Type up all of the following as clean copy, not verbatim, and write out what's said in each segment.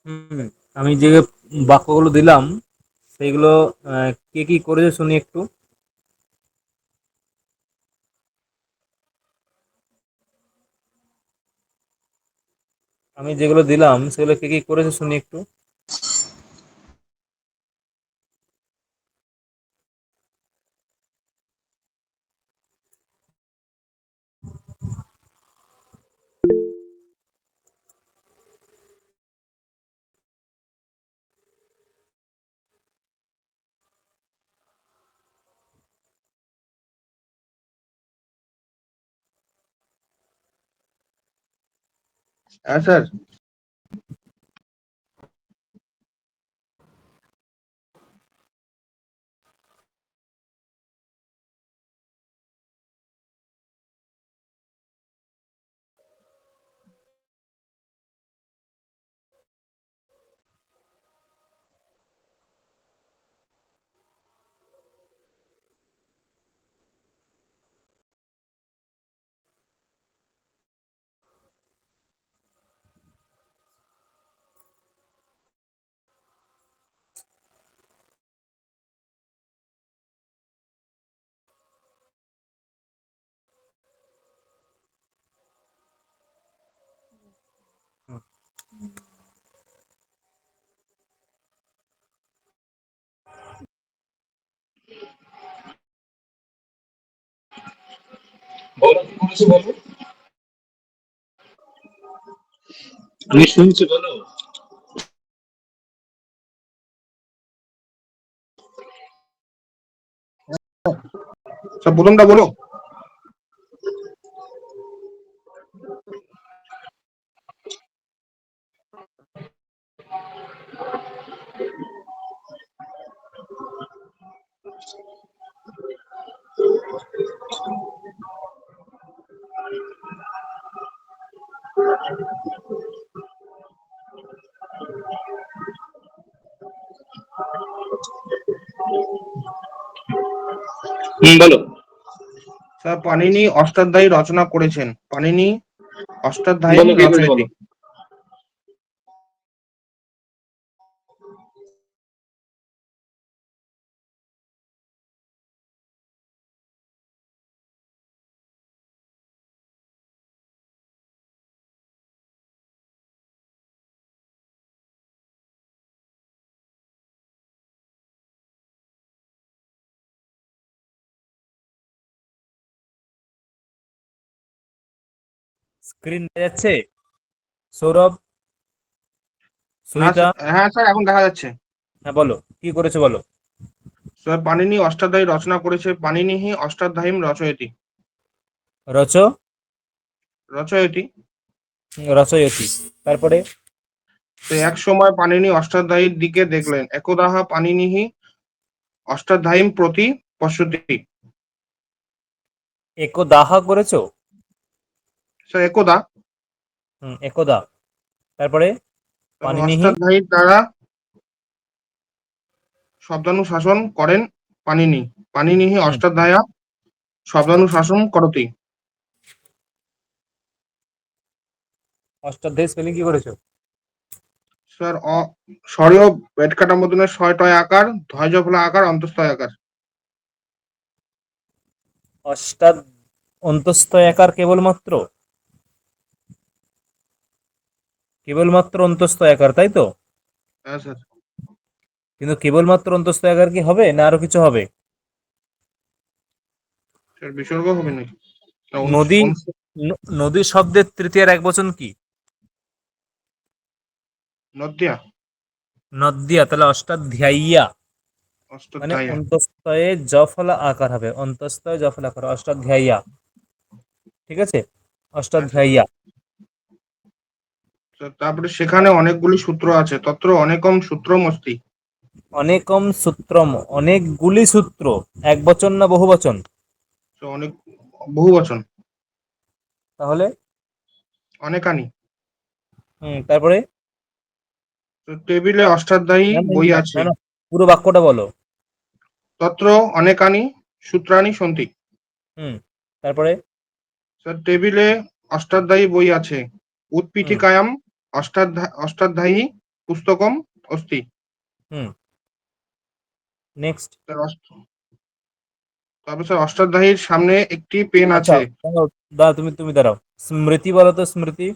হুম, আমি যে বাক্যগুলো দিলাম সেইগুলো কে কি করেছে শুনি একটু। আমি যেগুলো দিলাম সেগুলো কে কি করেছে শুনি একটু। হ্যাঁ স্যার। বলো কি করেছো বলো, আমি শুনছি বলো। স্যার প্রথমটা বলো। বলো। স্যার পাণিনি অষ্টাধ্যায়ী রচনা করেছেন। পাণিনি অষ্টাধ্যায়ী বলো কে করেছে রচয়তি। বলো। স্ক্রিন দেখা যাচ্ছে? সৌরভ, না সুনিতা। স্যার, হ্যাঁ স্যার এখন দেখা যাচ্ছে। হ্যাঁ বলো, কি করেছে বলো। স্যার পাণিনি অষ্টাধ্যায়ী রচনা করেছে। পাণিনিহি অষ্টাধ্যায়ীম রচয়তি। রচ রচয়তি। রচয়তি। তারপরে তো এক সময় পাণিনি অষ্টাধ্যায়ীর দিকে দেখলেন, একদাহা পাণিনিহি অষ্টাধ্যায়ীম প্রতি পশ্যতি। একদাহা করেছো? স্যার একদা, একদা। তারপরে তারপর পানিনিহি। অষ্টাধ্যায়ীর দ্বারা শব্দানুশাসন করেন পাণিনি। পাণিনিহি হুম, অষ্টাধ্যায়ী শব্দানুশাসন করতি। অষ্টাধ্যায়ী স্পেলিং কি করেছো? স্যার স্বরীয় পেট কাটা মতনের ছয় টয় আকার, ধয় ফলা আকার, অন্তঃস্থ আকার। অষ্টাদ অন্তস্থ একার কেবলমাত্র, কেবলমাত্র অন্তস্থ একার, তাই তো? হ্যাঁ স্যার। কিন্তু কেবলমাত্র অন্তস্থ একার কি হবে না আরো কিছু হবে? স্যার বিসর্গ হবে নাকি? না, নদী, নদী শব্দের তৃতীয়ার এক বচন কি? নদ্যা। নদ্যা, তাহলে অষ্টাধ্যায়ীয়া। মানে অষ্টাধ্যায়ী। অন্তস্তয়ে জ ফলা আকার হবে, অন্তস্তয়ে জ ফলা আকার, অষ্টাধ্যায়ীয়া। ঠিক আছে, হ্যাঁ স্যার। অষ্টাধ্যায়ীয়া। স্যার, তারপরে সেখানে অনেকগুলি সূত্র আছে, তত্র অনেকম সূত্রম অস্তি। অনেকম সূত্রম, অনেকগুলি সূত্র। এক বচন না বহু বচন? স্যার, অনেক বহু বচন। তাহলে অনেকানি। তারপরে স্যার, টেবিলে অষ্টাধ্যায়ী না না বই না আছে। না, না, পুরো বাক্যটা বলো। তত্র অনেকানি সূত্রাণি সন্তি। হুম, তারপরে স্যার, টেবিলে অষ্টাধ্যায়ী বই আছে। হুম উৎপীঠিকায়াম অষ্টাধ্যায়ী পুস্তকম অস্তি। নেক্সট। তারপর স্যার অষ্টাধ্যায়ীর সামনে একটি পেন আচ্ছা, আছে। দাঁড়াও, তুমি দাঁড়াও। স্মৃতি বলো তো, স্মৃতি।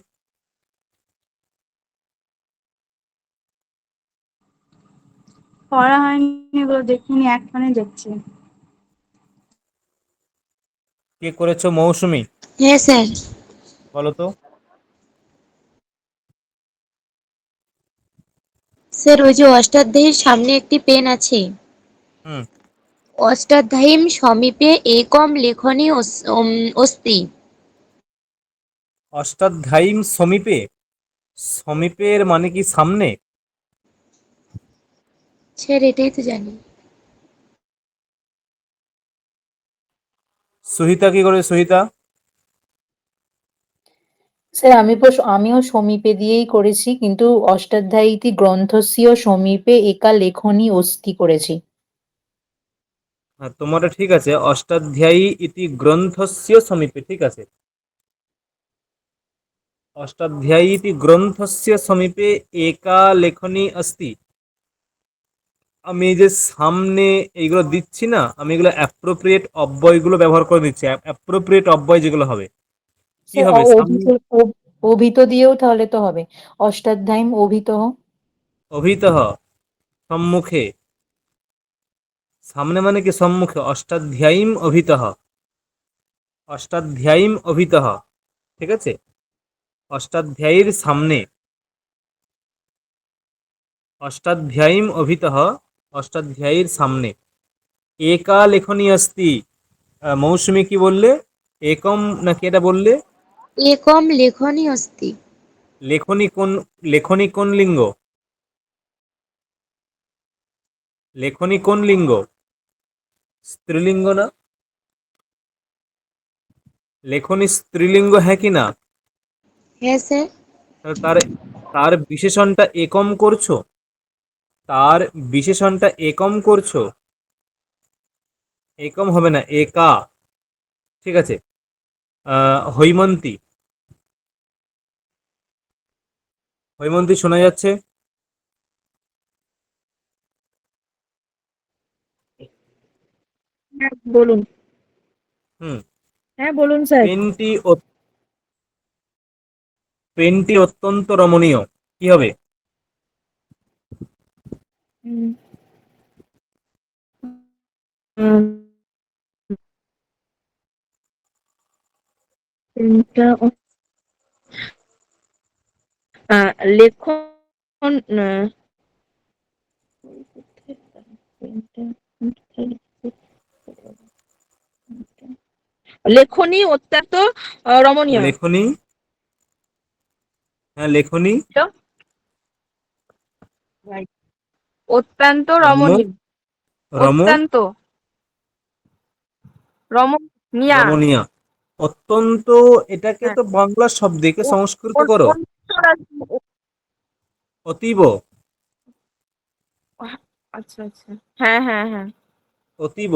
পড়া হয়নি, এগুলো দেখিনি, এখনই দেখছি। কে করেছো? মৌসুমী, হ্যাঁ স্যার। বলো তো। স্যার ওই যে অষ্টাধ্যায়ীর সামনে একটি পেন আছে। হুম অষ্টাধ্যায়ীর সমীপে একম লেখনী অস্তি। অষ্টাধ্যায়ীম সমীপে, সমীপের মানে কি সামনে? স্যার এটাই তো জানি। সুহিতা কি করে? সুহিতা। স্যার আমিও সমীপে দিয়েই করেছি, কিন্তু অষ্টাধ্যায়ীতি গ্রন্থস্য সমীপে একা লেখনী অস্তি করেছি। হ্যাঁ, তোমারটা ঠিক আছে। অষ্টাধ্যায়ী ইতি গ্রন্থস্য সমীপে, ঠিক আছে। অষ্টাধ্যায়ী ইতি গ্রন্থস্য সমীপে একা লেখনী अस्ति। আমি এই যে সামনে এইগুলো দিচ্ছি না, আমি এগুলো অ্যাপ্রোপ্রিয়েট অব্যয়গুলো ব্যবহার করে দিচ্ছি। অ্যাপ্রোপ্রিয়েট অব্যয় যেগুলো হবে, কি স্যার হবে সামনে? অভিত দিয়েও তাহলে তো হবে, অষ্টাধ্যায়ীম অভিত। অভিতঃ, সম্মুখে। সামনে মানে কি সম্মুখে। অষ্টাধ্যায়ীম অভিতঃ, অষ্টাধ্যায়ীম অভিতঃ, ঠিক আছে। অষ্টাধ্যায়ীর সামনে, অষ্টাধ্যায়ীম অভিতঃ, অষ্টাধ্যায়ীর সামনে একা লেখনী अस्ति। মৌসুমী কি বললে? একম নাকি এটা বললে? একম লেখনী অস্তি। লেখনী কোন লিঙ্গ? লেখনী কোন লিঙ্গ? স্ত্রীলিঙ্গ না? লেখনী স্ত্রীলিঙ্গ, হ্যাঁ কি না? হ্যাঁ স্যার। তার তার বিশেষণটা একম করছো, তার বিশেষণটা একম করছো। একম হবে না, একা, ঠিক আছে। হৈমন্তী, হৈমন্তী শোনা যাচ্ছে? হ্যাঁ বলুন। হুম। হ্যাঁ বলুন স্যার। পেনটি অত্যন্ত রমণীয়, কি হবে? হুম, হুম, পেনটা লেখন লেখনী অত্যন্ত রমণীয়। লেখনী, হ্যাঁ লেখনী। অত্যন্ত রম, রমণীয়। রম, অত্যন্ত রমণীয়া। রমণীয়া। অত্যন্ত, এটাকে হ্যাঁ। তো বাংলা শব্দকে সংস্কৃত অ- করো। অন্তরা- অতীব, আচ্ছা আচ্ছা। হ্যাঁ হ্যাঁ হ্যাঁ। অতীব,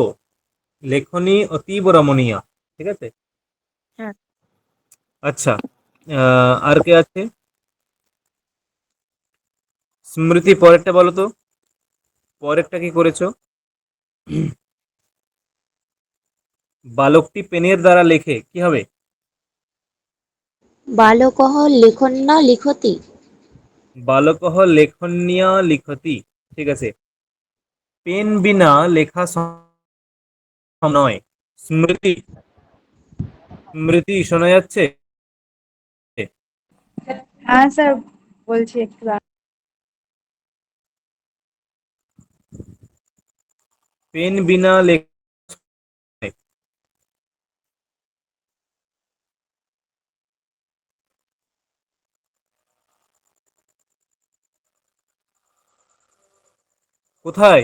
লেখনী অতীব রমণীয়া, ঠিক আছে। হ্যাঁ। আচ্ছা, আর কে আছে? স্মৃতি, পরেরটা বলো তো। পরেরটা কি করেছো? বালকটি পেনের দ্বারা লেখে, কি হবে? বালকঃ লেখন্যা লিখতি। বালকঃ লেখন্যা লিখতি, ঠিক আছে। পেন বিনা লেখা নয়। স্মৃতি, স্মৃতি শোনা যাচ্ছে? হ্যাঁ স্যার বলছি একটু পেন বিনা লেখা, কোথায়?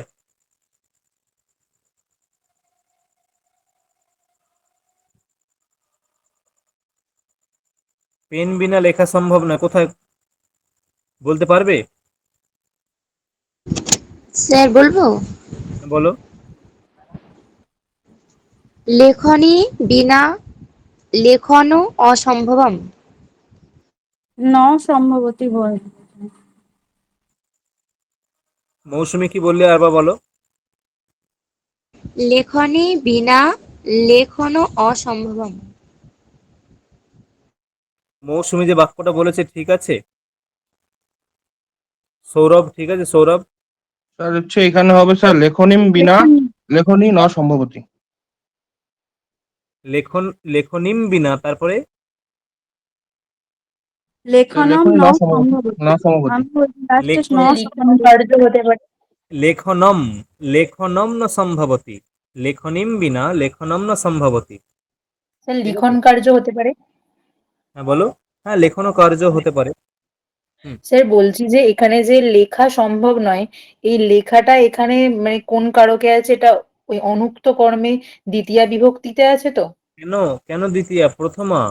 পেন বিনা লেখা সম্ভব না, কোথায় বলতে পারবে? স্যার বলবো, বলো। লেখনী বিনা লেখনও অসম্ভবম। ন সম্ভবতী বল। মৌসুমী কি বললে আবার বলো। লেখনী বিনা লেখনও অসম্ভবম। মৌসুমী যে বাক্যটা বলেছে ঠিক আছে? সৌরভ ঠিক আছে? সৌরভ? স্যার হচ্ছে এখানে হবে স্যার লেখনীম বিনা লেখনী ন সম্ভবতী। লেখনিম বিনা, তারপরে লেখনম লেখনী ন ন সম্ভবতী, সম্ভবতি। ন সম্ভবতী। আমি বলছি লাস্টে লেখন ন লিখন সম্ভবতি। কার্য হতে পারে। লেখনম লেখনম ন সম্ভবতি, লেখনিম বিনা লেখনম ন সম্ভবতি। স্যার ঠিক লিখন আছে, কার্য হতে পারে। হ্যাঁ বলো। হ্যাঁ, লেখনও কার্য হতে পারে। হুম। স্যার বলছি যে এখানে যে লেখা সম্ভব নয়, এই লেখাটা এখানে মানে কোন কারকে আছে, এটা ওই অনুক্ত কর্মে দ্বিতীয়া বিভক্তিতে আছে তো? কেন? কেন দ্বিতীয়া? প্রথমা।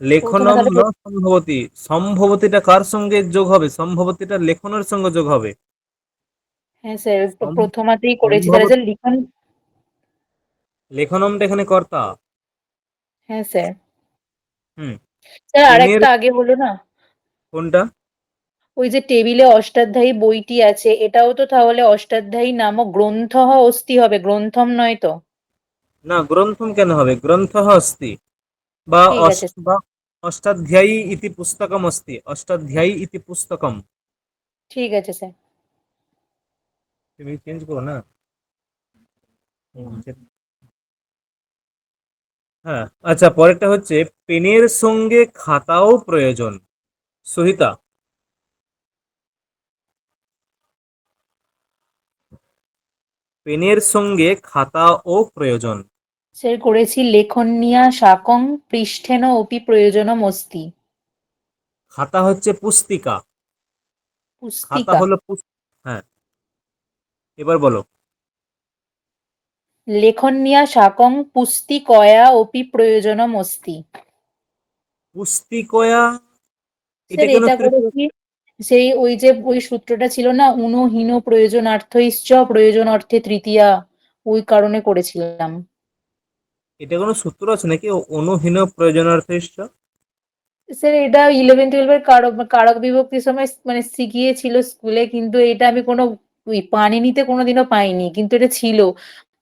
প্রথমে লেখনম তাহলে ন সম্ভবতি। সম্ভবতিটা কার সঙ্গে যোগ হবে? সম্ভবতিটা লেখনের সঙ্গে যোগ হবে। হ্যাঁ স্যার, সম- প্রথমাতেই করেছি তাহলে সম্ভবত স্যার লিখন। লেখনমটা এখানে কর্তা। হ্যাঁ স্যার। হুম। স্যার পেনের আরেকটা আগে হলো না, কোনটা? ওই যে টেবিলে অষ্টাধ্যায়ী বইটি আছে, এটাও তো তাহলে অষ্টাধ্যায়ী নামক গ্রন্থ অস্তি হবে, গ্রন্থম নয় তো? না, গ্রন্থম কেন হবে? গ্রন্থः अस्ति বা ঠিক আছে। বা অষ্টাধ্যায়ী ইতি পুস্তকম अस्ति, অষ্টাধ্যায়ী ইতি পুস্তকম। ঠিক আছে স্যার। তুমি চেঞ্জ করো না। হুম, হ্যাঁ। আচ্ছা, পরেরটা হচ্ছে পেনের সঙ্গে খাতাও প্রয়োজন। সহিতা, পেনের সঙ্গে খাতাও প্রয়োজন। স্যার করেছি লেখন্যা শাকং পৃষ্ঠেন অপি প্রয়োজনম অস্তি। খাতা হচ্ছে পুস্তিকা। খাতা পুস্তিকা। হলো হ্যাঁ, এবার বলো। লেখন্যা শাকং পুস্তিকয়া অপি প্রয়োজনম অস্তি। পুস্তিকয়া, এটা স্যার কেন এটা তৃতীয়? করেছি সেই ওই যে ওই সূত্রটা ছিল না, উনহীন প্রয়োজনার্থইশ্চ প্রয়োজন অর্থে তৃতীয়া, ওই কারণে করেছিলাম। এটা কোনো সূত্র আছে নাকি? অনুহীন প্রয়োজনার্থে? স্যার এটা 11-12 কারক কারক বিভক্তির সময় মানে শিখিয়েছিল স্কুলে, কিন্তু এটা আমি কোনো ওই পানিনিতে কোনোদিনও পাইনি, কিন্তু এটা ছিল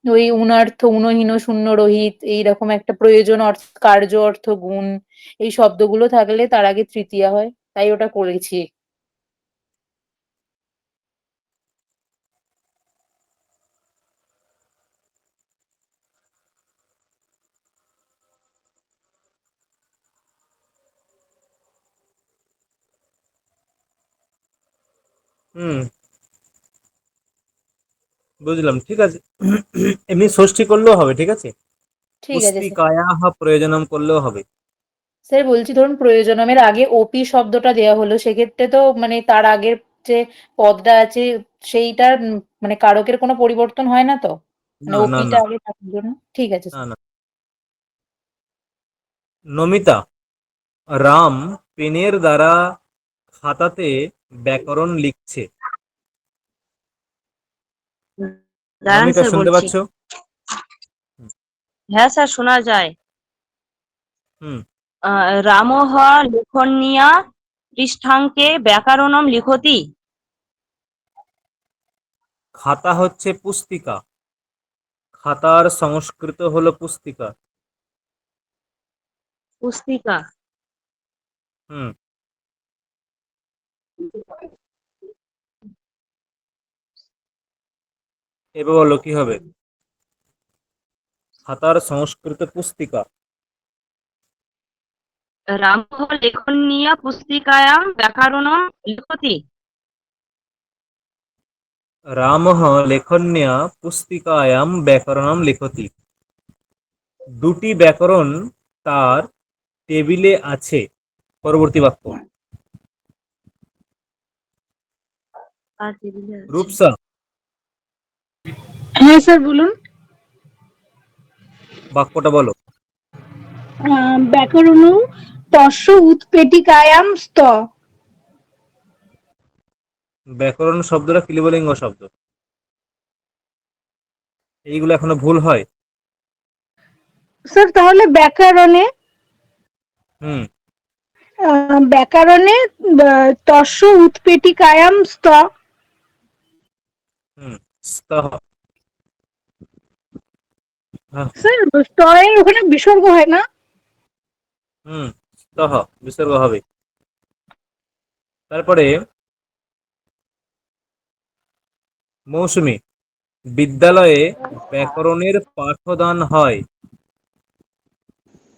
ওই উনার্থ উনহীন শূন্য রহিত এইরকম একটা প্রয়োজন অর্থ কার্য অর্থ গুণ, এই শব্দগুলো থাকলে তার আগে তৃতীয়া হয়, তাই ওটা করেছি। হুম, বুঝলাম, ঠিক আছে। এমনি ষষ্ঠী করলেও হবে, ঠিক আছে। ঠিক আছে স্যার। পুস্তিকায়াহ প্রয়োজনম করলেও হবে। স্যার বলছি ধরুন প্রয়োজনমের আগে ওপি শব্দটা দেওয়া হলো, সেক্ষেত্রে তো মানে তার আগের যে পদটা আছে সেইটার মানে কারকের কোনো পরিবর্তন হয় না তো, মানে না না ওপিটা না আগে থাকার জন্য। ঠিক আছে না স্যার। না। নমিতা, রাম পেনের দ্বারা খাতাতে ব্যাকরণ লিখছে। দাঁড়ান নমিতা, স্যার শুনতে বলছি। পাচ্ছ? হ্যাঁ স্যার শোনা যায়। হুম। রামः লেখন্যা পৃষ্ঠাঙ্কে ব্যাকরণম লিখতি। খাতা হচ্ছে পুস্তিকা। খাতার সংস্কৃত হলো পুস্তিকা। পুস্তিকা। হুম। এবার বলো কি হবে? খাতার সংস্কৃত পুস্তিকা। রামः লেখন্যা পুস্তিকায়াং ব্যাকরণম লিখতি। রামः লেখন্যা পুস্তিকায়াম ব্যাকরণম লিখতি। দুটি ব্যাকরণ তার টেবিলে আছে। পরবর্তী বাক্য। আর টেবিলে আছে। রূপসা, হ্যাঁ স্যার বলুন। বাক্যটা বলো। ব্যাকরণ তস্য উৎপেটিকায়াম স্থ। ব্যাকরণ শব্দটা ক্লিবলিঙ্গ শব্দ। এইগুলো এখনো ভুল হয়। স্যার তাহলে ব্যাকরণে হুম। ব্যাকরণে তস্য উৎপেটিকায়াম স্থ। স্তহ। হ্যাঁ, স্যার টয়ের ওখানে বিসর্গ হয় না? স্তহ বিসর্গ হবে। তারপরে মৌসুমী, বিদ্যালয়ে ব্যাকরণের পাঠদান হয়।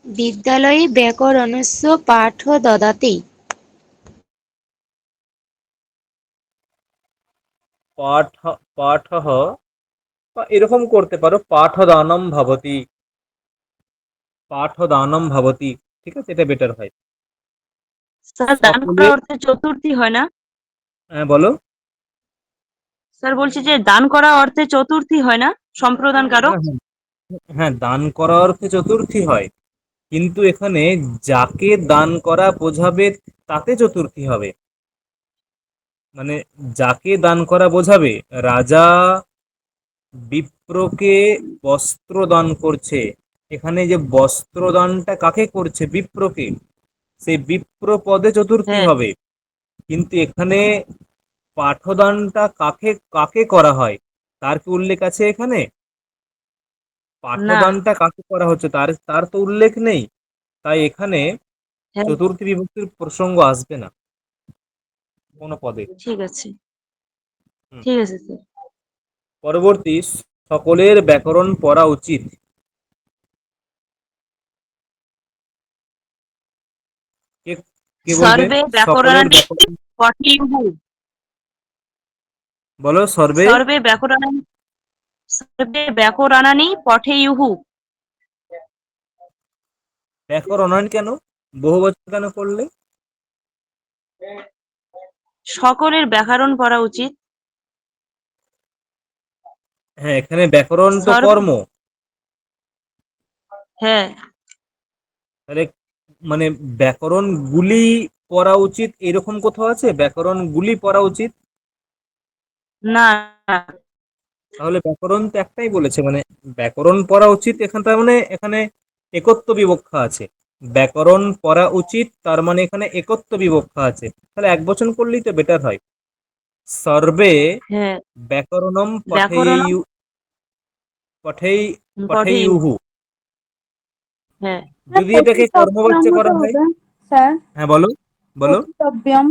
বিদ্যালয়ে ব্যাকরণস্য পাঠ দদাতি। পাঠ পাঠঃ বা এরকম করতে পারো, পাঠদানম ভবতি, পাঠদানম ভবতি। ঠিক আছে, এটা বেটার হয়। স্যার দান করা সকলের, অর্থে চতুর্থী হয় না? হ্যাঁ বলো। স্যার বলছি যে দান করা অর্থে চতুর্থী হয় না, সম্প্রদান কারক? হ্যাঁ হ্যাঁ হ্যাঁ, দান করা অর্থে চতুর্থী হয়, কিন্তু এখানে যাকে দান করা বোঝাবে তাতে চতুর্থী হবে। মানে যাকে দান করা বোঝাবে, রাজা বিপ্রকে বস্ত্র দান করছে, এখানে যে বস্ত্র দানটা কাকে করছে? বিপ্রকে, সেই বিপ্র পদে চতুর্থী হ্যাঁ। হবে। কিন্তু এখানে পাঠদানটা কাকে কাকে করা হয় তার কি উল্লেখ আছে এখানে? না। পাঠদানটা কাকে করা হচ্ছে তার তার তো উল্লেখ নেই। তাই এখানে হ্যাঁ, চতুর্থী বিভক্তির প্রসঙ্গ আসবে না কোনো পদে। ঠিক আছে, হুম। ঠিক আছে স্যার। পরবর্তী, সকলের ব্যাকরণ পড়া উচিত। কে কে বলবে? সর্বে সকলের ব্যাকরণানি ব্যাকরণ, পঠেয়ুঃ। বলো। সর্বে সর্বে ব্যাকরণানি, সর্বে ব্যাকরণানি পঠেয়ুঃ। ব্যাকরণান কেন, বহুবচন কেন করলে? সকলের ব্যাকরণ পড়া উচিত। হ্যাঁ, এখানে ব্যাকরণ তো সর্ব, কর্ম, হ্যাঁ। তাহলে মানে ব্যাকরণ গুলি পড়া উচিত এরকম কোথাও আছে? ব্যাকরণ গুলি পড়া উচিত, না, তাহলে ব্যাকরণ তো একটাই বলেছে, মানে ব্যাকরণ পড়া উচিত এখানে, তার মানে এখানে একত্ব বিবক্ষা আছে। ব্যাকরণ পড়া উচিত তার মানে এখানে একত্ব বিবক্ষা আছে, তাহলে এক বচন করলেই তো বেটার হয়। সর্বে হ্যাঁ। ব্যাকরণম ব্যাকরণম পঠেয়ু, পঠেই পঠেয়ুঃ। পঠেয়ুহু। হ্যাঁ। যদি এটাকে কর্মবাচ্য করা হয়, স্যার হ্যাঁ বলো, বলো। পঠিতব্যম।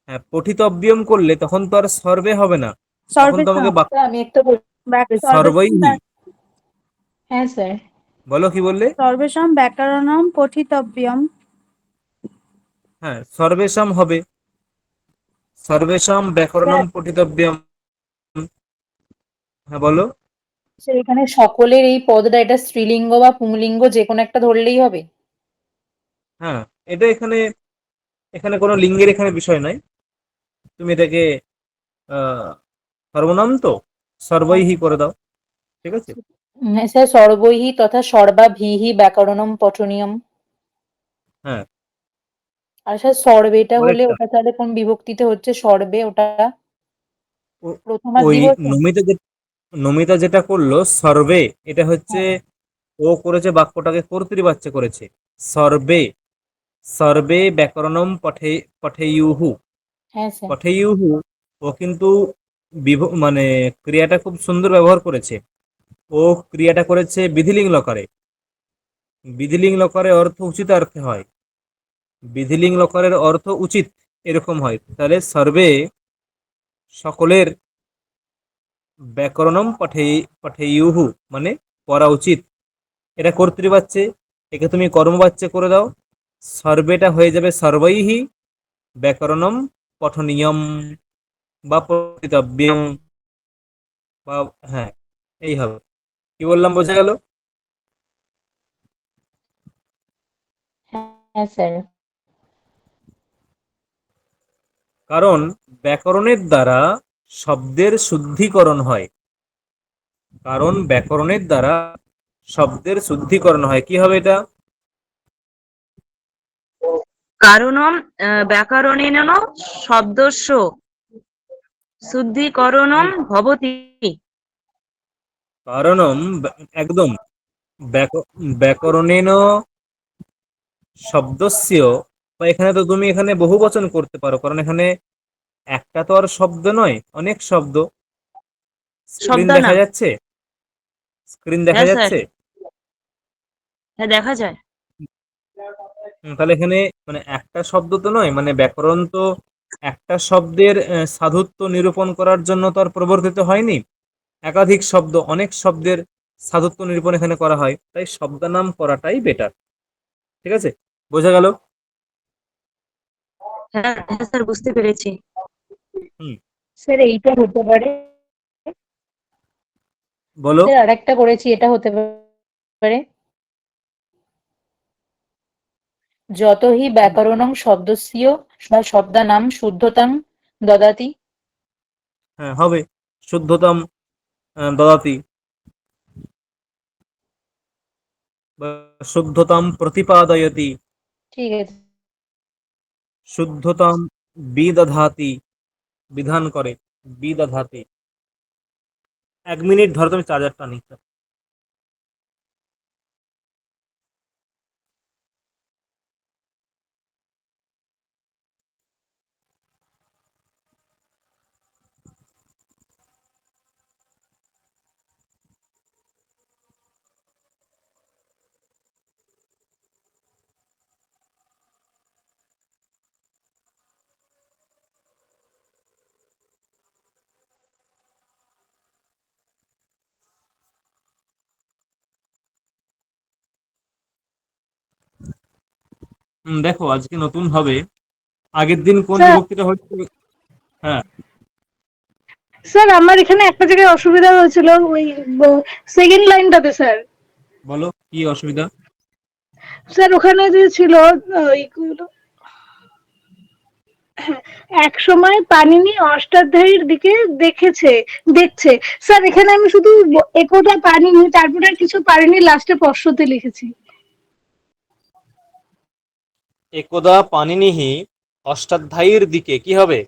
হ্যাঁ, পঠিতব্যম করলে তখন তো আর সর্বে হবে না, তখন সর্বেষাং। তোমাকে স্যার, আমি একটা সর্বৈহি। হ্যাঁ স্যার। বলো কি বললে? সর্বেষাং ব্যাকরণম পঠিতব্যম। হ্যাঁ, সর্বেষাম হবে, সর্বেষাম ব্যাকরণম পঠিতব্যম। হ্যাঁ বলো। স্যার, এখানে সকলের এই পদটা, এটা স্ত্রীলিঙ্গ বা পুংলিঙ্গ যে কোনো একটা ধরলেই হবে? হ্যাঁ, এটা এখানে এখানে কোনো লিঙ্গের এখানে বিষয় নাই, তুমি এটাকে আহ সর্বনাম তো সর্বৈহি করে দাও, ঠিক আছে। হ্যাঁ স্যার, সর্বৈহি তথা সর্বাভিহি ব্যাকরণম পঠনীয়ম। হ্যাঁ, আর স্যার সর্বেটা হলে পরেরটা, ওটা তাহলে কোন বিভক্তিতে হচ্ছে সর্বে ওটা? ও- প্রথমা ওই দ্বিবচন? নমিতা যেটা করলো সর্বে, এটা হচ্ছে হ্যাঁ। ও করেছে, বাক্যটাকে কর্তৃবাচ্য করেছে। সর্বে, সর্বে ব্যাকরণম পঠেয়ুহু, হ্যাঁ স্যার। পঠেয়ুহু। ও কিন্তু মানে ক্রিয়াটা খুব সুন্দর ব্যবহার করেছে। ও ক্রিয়াটা করেছে বিধিলিঙ্গ লকারে। বিধিলিঙ্গ লকারে অর্থ উচিতার্থে হয়, বিধিলিঙ্গ লকারের অর্থ উচিত এরকম হয়। তাহলে সর্বে সকলের ব্যাকরণম পঠেয়ুহু মানে পড়া উচিত, এটা কর্তৃবাচ্যে, একে তুমি কর্মবাচ্যে করে দাও, সর্বেটা হয়ে যাবে সর্বৈহি ব্যাকরণম পঠনীয়ম বা পঠিতব্যম, বা হ্যাঁ এই হবে। কি বললাম, বোঝা গেল? হ্যাঁ স্যার। কারণ ব্যাকরণের দ্বারা শব্দের শুদ্ধিকরণ হয়, কারণ ব্যাকরণের দ্বারা শব্দের শুদ্ধিকরণ হয়। কি হবে এটা? কারণম ব্যাকরণেন শব্দস্য শুদ্ধিকরণম ভবতি। কারণম, একদম, ব্যাকরণেন শব্দস্য, বা এখানে তো তুমি এখানে বহু বচন করতে পারো, কারণ এখানে একটা তো আর শব্দ নয়, অনেক শব্দ। স্ক্রিন দেখা শব্দনাম। যাচ্ছে? স্ক্রিন দেখা হ্যাঁ স্যার, যাচ্ছে? হ্যাঁ দেখা যায়। তাহলে এখানে মানে একটা শব্দ তো নয়, মানে ব্যাকরণ তো একটা শব্দের সাধুত্ব নিরূপণ করার জন্য তো আর প্রবর্তিত হয়নি। একাধিক শব্দ, অনেক শব্দের সাধুত্ব নিরূপণ এখানে করা হয়, তাই শব্দনাম করাটাই বেটার। ঠিক আছে, বোঝা গেল? হ্যাঁ হ্যাঁ স্যার, বুঝতে পেরেছি। হুম, স্যার এইটা হতে পারে। বলো। স্যার আরেকটা করেছি, এটা হতে পারে। যত হি ব্যাকরণং শব্দস্য বা শব্দানাম শুদ্ধতাং দদাতি। হ্যাঁ, হবে। শুদ্ধতম দদাতি বা শুদ্ধতাম প্রতিপাদয়তি, ঠিক আছে। শুদ্ধতাম বিদধাতি, বিধান করে, বিদধাতি। 1 মিনিট ধরো, তুমি চার্জারটা নিচ্ছ। দেখো, আজকে নতুন ভাবে, আগের দিন কোন স্যার বিভক্তিটা হচ্ছে? হ্যাঁ, স্যার আমার এখানে একটা জায়গায় অসুবিধা হয়েছিল, ওই সেকেন্ড লাইনটাতে স্যার। বলো কি অসুবিধা? স্যার ওখানে যে ছিল ওই এক সময় পানিনি অষ্টাধ্যায়ীর দিকে দেখছে। স্যার এখানে আমি শুধু একদা পানিনি, তারপরে আর কিছু পারিনি, লাস্টে পশ্চাতে লিখেছি। একদা পানিনিহি অষ্টাধ্যায়ীর দিকে কি হবে?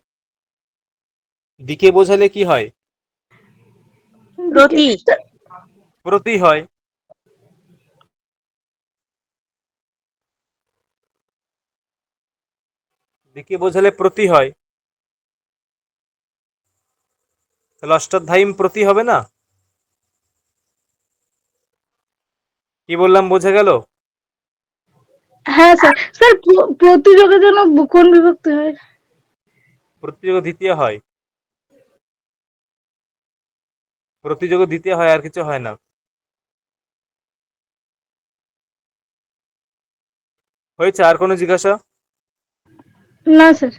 দিকে বোঝালে কি হয়? দিকে প্রতি। প্রতি হয়। দিকে বোঝালে প্রতি হয়, তাহলে অষ্টাধ্যায়ী প্রতি হবে না? কি বললাম, বোঝা গেল? হ্যাঁ স্যার। স্যার প্রতিযোগের জন্য কোন বিভক্তি হয়? প্রতিযোগ দ্বিতীয় হয়। প্রতিযোগ দ্বিতীয় হয়, আর কিছু হয় না। হয়েছে? আর কোনো জিজ্ঞাসা? না স্যার।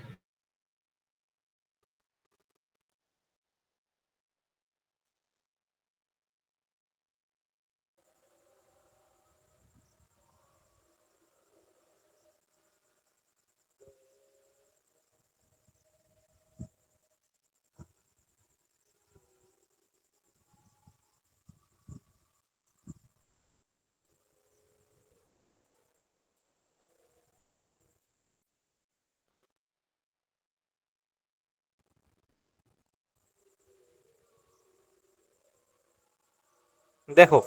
দেখো,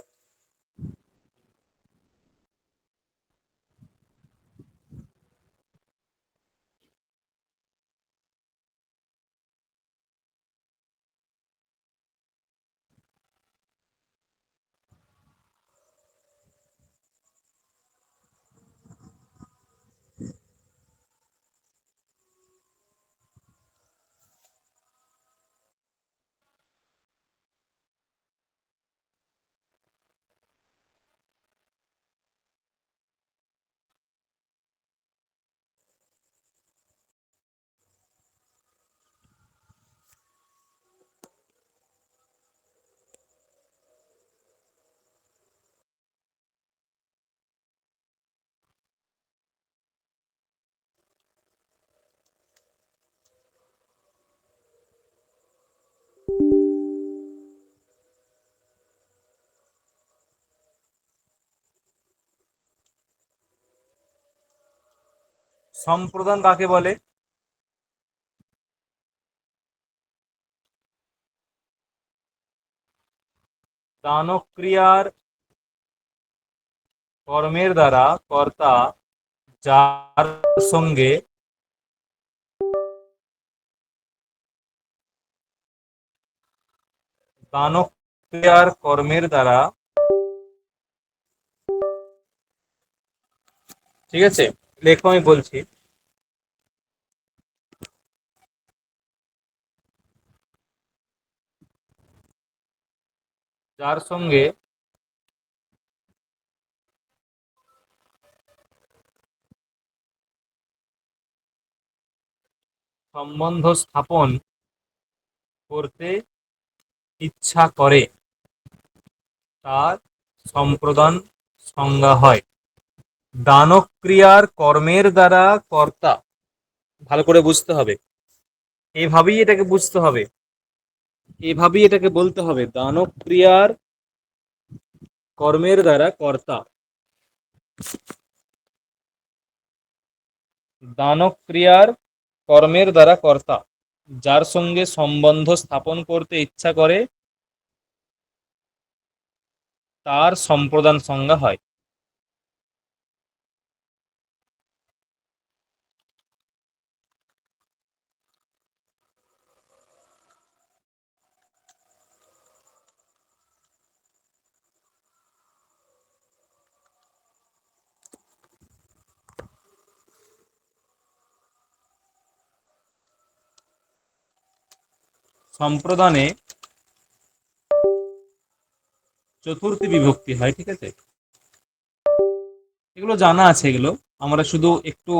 সম্প্রদান কাকে বলে? দানক্রিয়ার কর্মের দ্বারা কর্তা যার সঙ্গে দানক ক্রিয়ার কর্মের দ্বারা, ঠিক আছে, লেখো, আমি বলছি। যার সঙ্গে সম্বন্ধ স্থাপন করতে ইচ্ছা করে তার সম্প্রদান সংজ্ঞা হয়। দানক ক্রিয়ার কর্মের দ্বারা কর্তা, ভালো করে বুঝতে হবে, এভাবেই এটাকে বুঝতে হবে, এভাবেই এটাকে বলতে হবে। দানক ক্রিয়ার কর্মের দ্বারা কর্তা, দানক ক্রিয়ার কর্মের দ্বারা কর্তা যার সঙ্গে সম্বন্ধ স্থাপন করতে ইচ্ছা করে তার সম্প্রদান সংজ্ঞা হয়। সম্প্রদানে চতুর্থী বিভক্তি হয়, ঠিক আছে, এগুলো জানা আছে, এগুলো আমরা শুধু একটু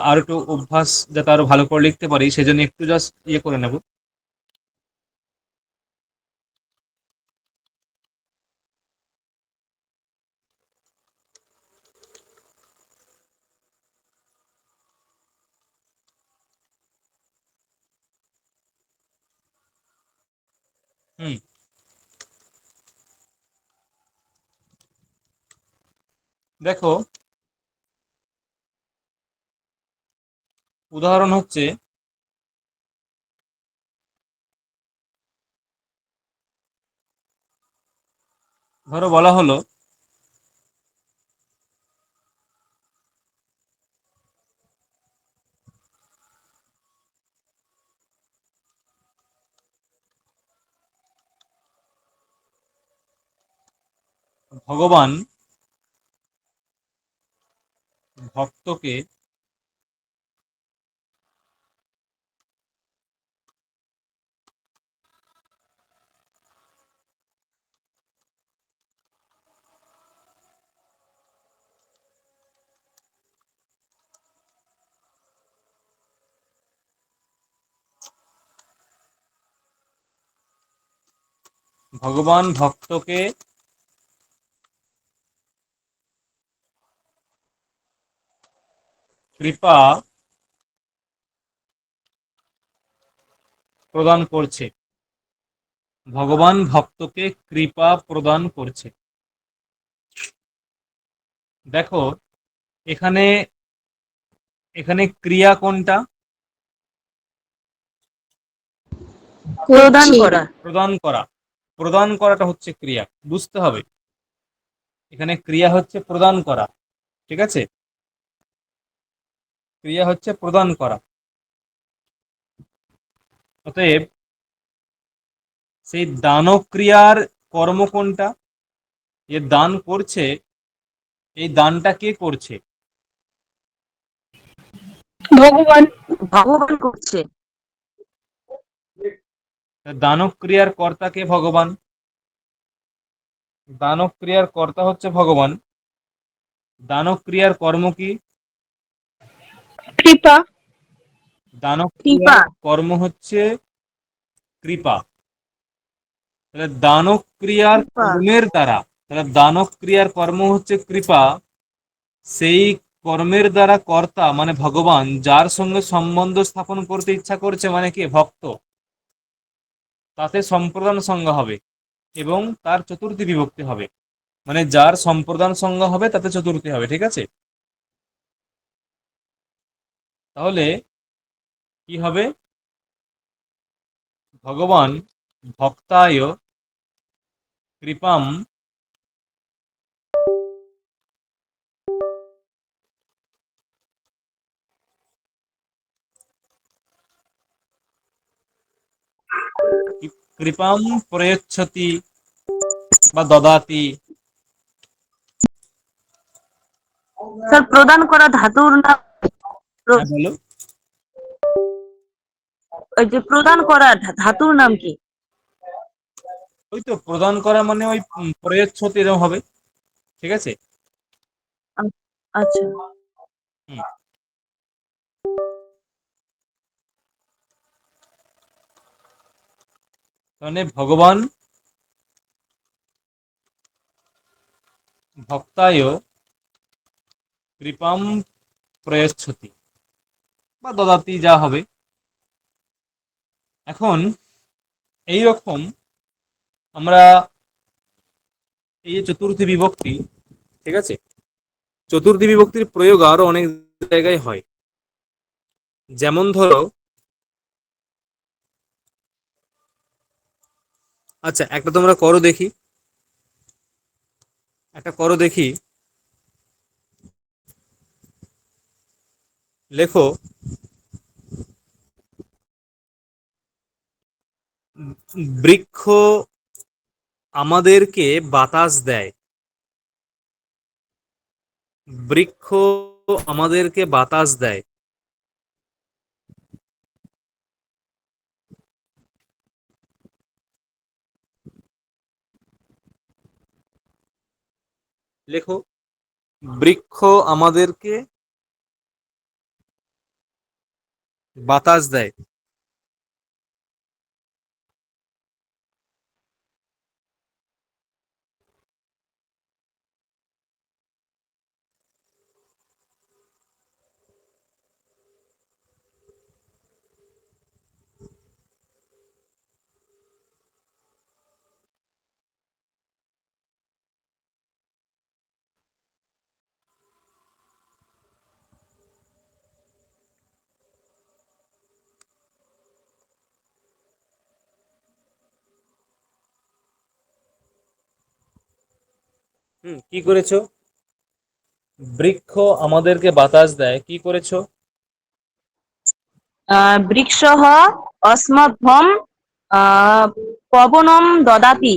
আর একটু অভ্যাস যাতে আরো ভালো করে লিখতে পারি সেজন্য একটু জাস্ট ইয়ে করে নেব। হুম, দেখো, উদাহরণ হচ্ছে, ধরো বলা হলো ভগবান ভক্তকে ভগবান ভক্তকে কৃপা প্রদান করছে, ভগবান ভক্তকে কৃপা প্রদান করছে। দেখো, এখানে এখানে ক্রিয়া কোনটা? প্রদান করছি। করা। প্রদান করা, প্রদান করাটা হচ্ছে ক্রিয়া, বুঝতে হবে। এখানে ক্রিয়া হচ্ছে প্রদান করা, ঠিক আছে, ক্রিয়া হচ্ছে প্রদান করা। অতএব সেই দানব ক্রিয়ার কর্ম কোনটা? এ দান করছে, এই দানটা কে করছে? ভগবান। ভগবান করছে। দানব ক্রিয়ার কর্তা কে? ভগবান। দানব ক্রিয়ার কর্তা হচ্ছে ভগবান। দানব ক্রিয়ার কর্ম কি? কৃপা। দানব কৃপা। ক্রিয়ার কর্ম হচ্ছে কৃপা। তাহলে দানব ক্রিয়ার কৃপা। কর্মের দ্বারা, তাহলে দানব ক্রিয়ার কর্ম হচ্ছে কৃপা, সেই কর্মের দ্বারা কর্তা মানে ভগবান, যার সঙ্গে সম্বন্ধ স্থাপন করতে ইচ্ছা করছে মানে কি? ভক্ত, তাতে সম্প্রদান সংজ্ঞা হবে এবং তার চতুর্থী বিভক্তি হবে। মানে যার সম্প্রদান সংজ্ঞা হবে তাতে চতুর্থী হবে, ঠিক আছে। তাহলে কি হবে? ভগবান ভক্তায় কৃপাম কৃপাম প্রয়চ্ছতি বা দদাতি। স্যার প্রদান করা ধাতুর নাম, হ্যাঁ বলো। ওই যে প্রদান করা ধাতুর নাম কি? ওই তো প্রদান করা মানে ওই প্রয়চ্ছতি এরকম হবে, ঠিক আছে। আচ্ছা। হুম। মানে ভগবান ভক্তায় কৃপাম প্রয়চ্ছতি বা দদাতি যা হবে। এখন এই রকম আমরা এই যে চতুর্থী বিভক্তি, ঠিক আছে, চতুর্থী বিভক্তির প্রয়োগ আরো অনেক জায়গায় হয়। যেমন ধরো, আচ্ছা একটা তোমরা করো দেখি, একটা করো দেখি, লেখো বৃক্ষ আমাদেরকে বাতাস দেয়। বৃক্ষ আমাদেরকে বাতাস দেয়। লেখো বৃক্ষ আমাদেরকে বাতাস দেয়। কি করেছো? বৃক্ষ আমাদেরকে বাতাস দেয়, কি করেছো? বৃক্ষঃ অস্মভ্যম পবনম দদাতি।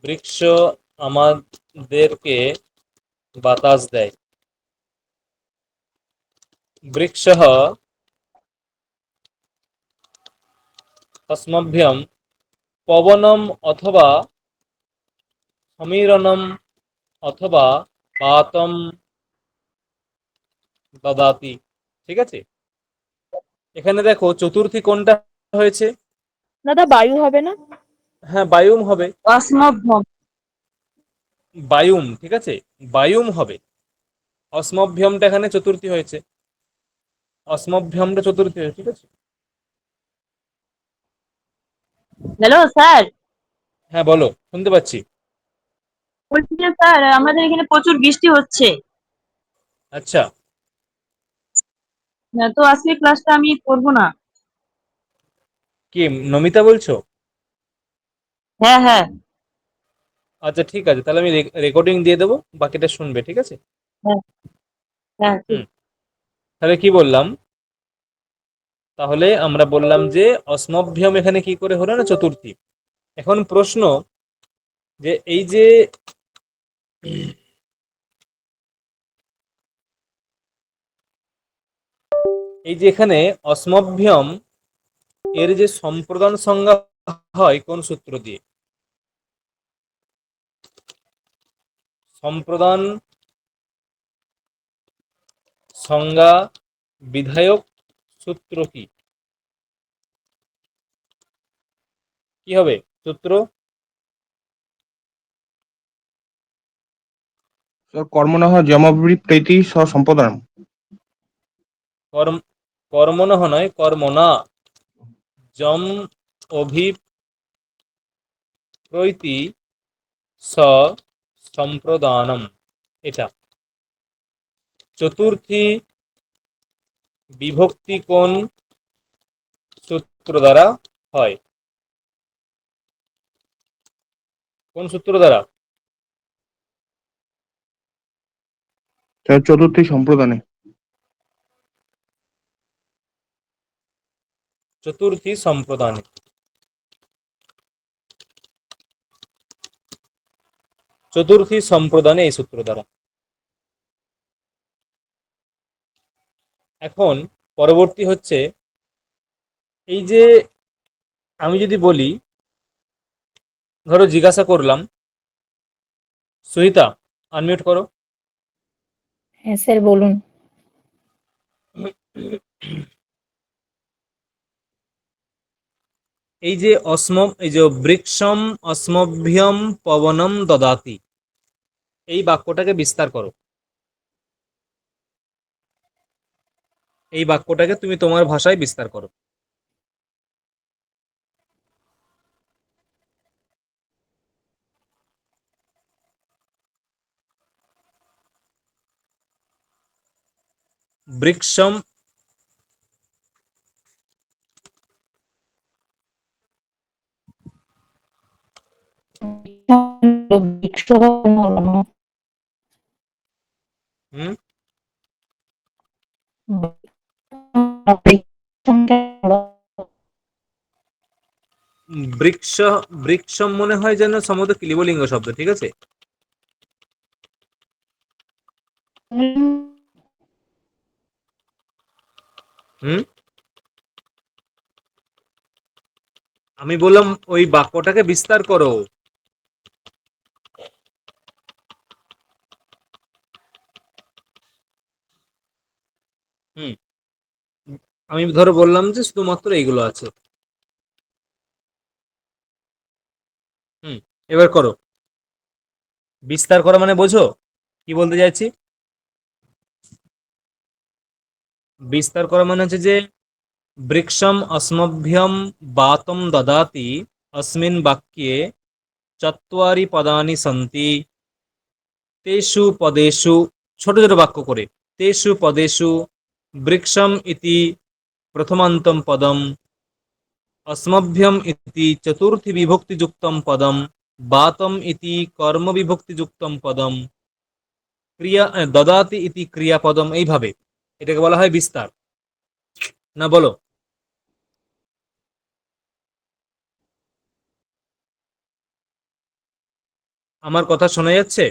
বৃক্ষ আমাদেরকে বাতাস দেয়। বৃক্ষঃ अस्मभ्यम পবনম অথবা সমীরণম অথবা পাতম দদাতি। ঠিক আছে, এখানে দেখো চতুর্থী কোনটা হয়েছে? দাদা বায়ু হবে না? হ্যাঁ বায়ুম হবে। অস্মভ্যম। বায়ুম, ঠিক আছে, বায়ুম হবে। অস্মভ্যমটা এখানে চতুর্থী হয়েছে, অস্মভ্যমটা চতুর্থী হয়েছে, ঠিক আছে। হ্যালো স্যার, হ্যাঁ বলো, শুনতে পাচ্ছি। বলছি যে স্যার আমাদের এখানে প্রচুর বৃষ্টি হচ্ছে। আচ্ছা, তো আজকে ক্লাসটা আমি করব না। কি নমিতা বলছো? হ্যাঁ হ্যাঁ। আচ্ছা ঠিক আছে, তাহলে আমি রেকর্ডিং দিয়ে দেবো, বাকিটা শুনবে, ঠিক আছে। হ্যাঁ হ্যাঁ ঠিক। হুম, তাহলে কি বললাম? তাহলে আমরা বললাম যে অস্মভ্যম এখানে কি করে হলো না, চতুর্থী। এখন প্রশ্ন যে এই যে এখানে অস্মভ্যম এর যে সম্প্রদান সংজ্ঞা হয় কোন সূত্র দিয়ে? সম্প্রদান সংজ্ঞা বিধায়ক সূত্র কি? কি হবে সূত্র? কর্মণঃ যমবিপ্রীতি সম্পদানম। কর্ম কর্মণঃ নয়, কর্মণা যম অভিপ্রৈতি স সম্প্রদানম, এটা চতুর্থী বিভক্তি কোন সূত্র দ্বারা হয়? কোন সূত্র দ্বারা? চতুর্থী সম্প্রদানে। চতুর্থী সম্প্রদানে। চতুর্থী সম্প্রদানে এই সূত্র দ্বারা। এখন পরবর্তী হচ্ছে এই যে আমি যদি বলি, ধরো জিজ্ঞাসা করলাম, সুহিতা আনমিউট করো। হ্যাঁ স্যার বলুন। এই যে এই যে বৃক্ষম অস্মভ্যম পবনম দদাতি, এই বাক্যটাকে বিস্তার করো। এই বাক্যটাকে তুমি তোমার ভাষায় বিস্তার করো। বৃক্ষম হুম বৃক্ষ, বৃক্ষম মনে হয় যেন সম্ভবত ক্লিবলিঙ্গ শব্দ, ঠিক আছে। হুম আমি বললাম ওই বাক্যটাকে বিস্তার করো। হুম আমি ধরো বললাম যে শুধুমাত্র এইগুলো আছে। এবার করো। বিস্তার করা মানে বোঝো কি বলতে চাইছি? বিস্তার করা মানে হচ্ছে যে বৃক্ষম অস্মভ্যম বাতম দদাতি अस्मिन् বাক্যে চত্বারি পদানি সন্তি তেষু পদেষু, ছোট ছোট বাক্য করে, তেষু পদেষু বৃক্ষম ইতি প্রথমান্তম পদম, अस्मभ्यम इति चतुर्थी विभक्तियुक्तम पदम, बातम इति कर्म विभक्तियुक्तम पदम, ক্রিয়া দদাতি ইতি ক্রিয়াপদম, এইভাবে এটাকে বলা হয় বিস্তার। না বলো, আমার কথা শোনা যাচ্ছে?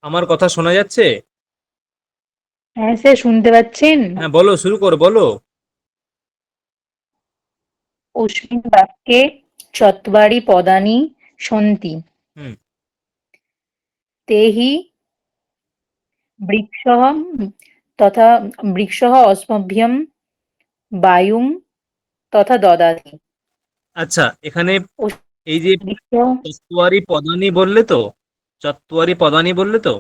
আমার কথা শোনা যাচ্ছে? হ্যাঁ স্যার শুনতে পাচ্ছেন? হ্যাঁ বলো, শুরু করো, বলো। অস্মিন বাক্যে চত্বারি পদানি সন্তি হুম তেহি বৃক্ষঃ তথা বৃক্ষঃ অস্মভ্যম বায়ুং তথা দদাতি। আচ্ছা, এখানে অস- এই যে বৃক্ষ, চত্বারি পদানি বললে তো, চত্বারি পদানি বললে তো,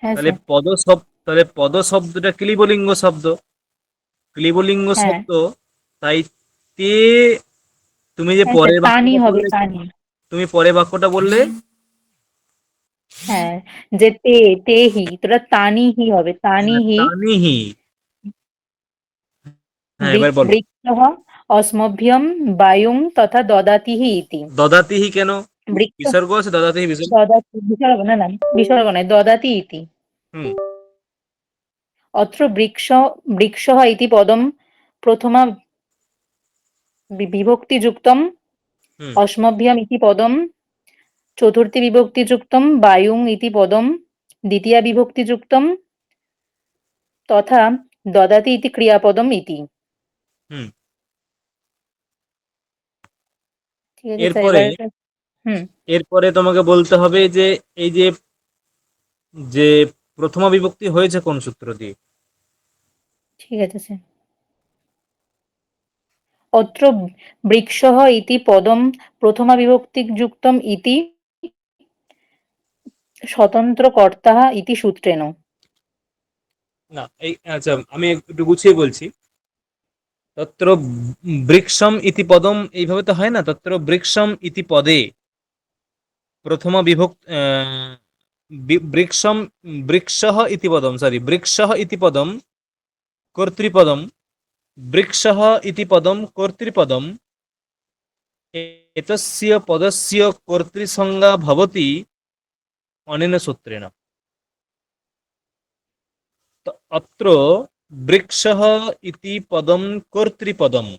হ্যাঁ তাহলে স্যার, তাহলে পদ শব্দটা ক্লিবলিঙ্গ শব্দ, ক্লিবলিঙ্গ হ্যাঁ শব্দ। তাই তে, তুমি যে হ্যাঁ স্যার পরের তানি বাক্যটা হবে বললে, তানি। তুমি পরের বাক্যটা বললে, হ্যাঁ, যে তেহি তোরা তানিহি হবে তানিহি তানিহি। হ্যাঁ এবার বলো। বৃক্ষঃ অস্মভ্যম বায়ুং তথা দদাতিহি ইতি। দদাতিহি কেন? বৃক্ষ বিসর্গ আছে, দদাতিহি বিসর্গ। দদাতি বিসর্গ না না বিসর্গ নয় দদাতি ইতি। হুম অত্র বৃক্ষঃ ইতি পদম প্রথমা বিভক্তিযুক্তম, হুম অস্মভ্যম ইতি পদম চতুর্থী বিভক্তিযুক্তম, বায়ুং ইতি পদম দ্বিতীয়া বিভক্তিযুক্তম তথা দদাতি ইতি ক্রিয়াপদম ইতি। হুম ঠিক আছে স্যার, এরপরে, এবার হুম এরপরে তোমাকে বলতে হবে যে এই যে যে প্রথমা বিভক্তি হয়েছে কোন সূত্র দিয়ে? ঠিক আছে স্যার। অত্র বৃক্ষঃ ইতি পদম প্রথমা বিভক্তিযুক্তম ইতি স্বতন্ত্র কর্তা ইতি সূত্রেণ। না এই, আচ্ছা আমি একটু গুছিয়ে বলছি। তত্র বৃক্ষম ইতি পদম, এইভাবে তো হয় না। তত্র বৃক্ষম ইতি পদে প্রথমা বিভক্তি, বৃক্ষম, বৃক্ষঃ ইতি পদম, সরি, বৃক্ষঃ ইতি পদম কর্তৃপদম, বৃক্ষঃ ইতি পদম কর্তৃপদম, এতস্য পদস্য কর্তৃসংজ্ঞা ভবতি অনেন সূত্রেণ। अत्र वृक्षः इति पदं कर्तृपदम्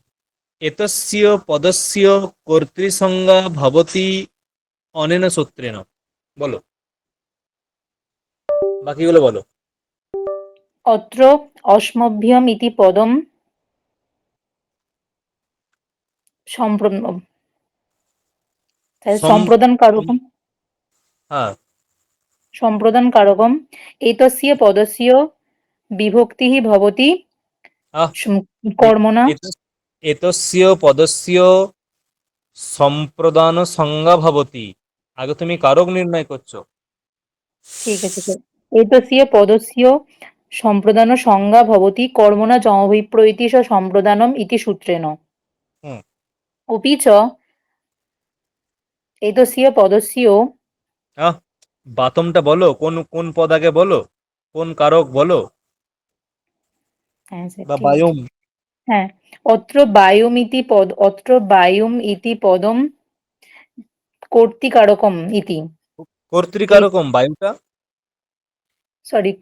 एतस्य पदस्य कर्तृसंज्ञा भवति अनेन सूत्रेण বলো বাকিগুলো বলো অত্র অস্মভ্যম ইতি পদম সম্প্রদান সম সম্প্রদান কারকম হ্যাঁ সম্প্রদান কারকম এতস্য পদস্য বিভক্তিः ভবতি আহ কর্মণা এতস্য পদস্য সম্প্রদান সংজ্ঞা ভবতি আগে তুমি কারক নির্ণয় করছো ঠিক আছে স্যার এতস্য পদস্য সম্প্রদান সংজ্ঞা ভবতি কর্মণা যমভিপ্রৈতি স সম্প্রদানম ইতি সূত্রেণ হুম অপি চ এতস্য পদস্য আহ বাতমটা বলো কোন কোন পদ আগে বলো কোন কারক বলো হ্যাঁ স্যার বা ঠিক আছে বায়ুম হ্যাঁ অত্র বায়ুম ইতি পদম কর্তৃকারকম ইতি কর্তৃকারকম বায়ুটা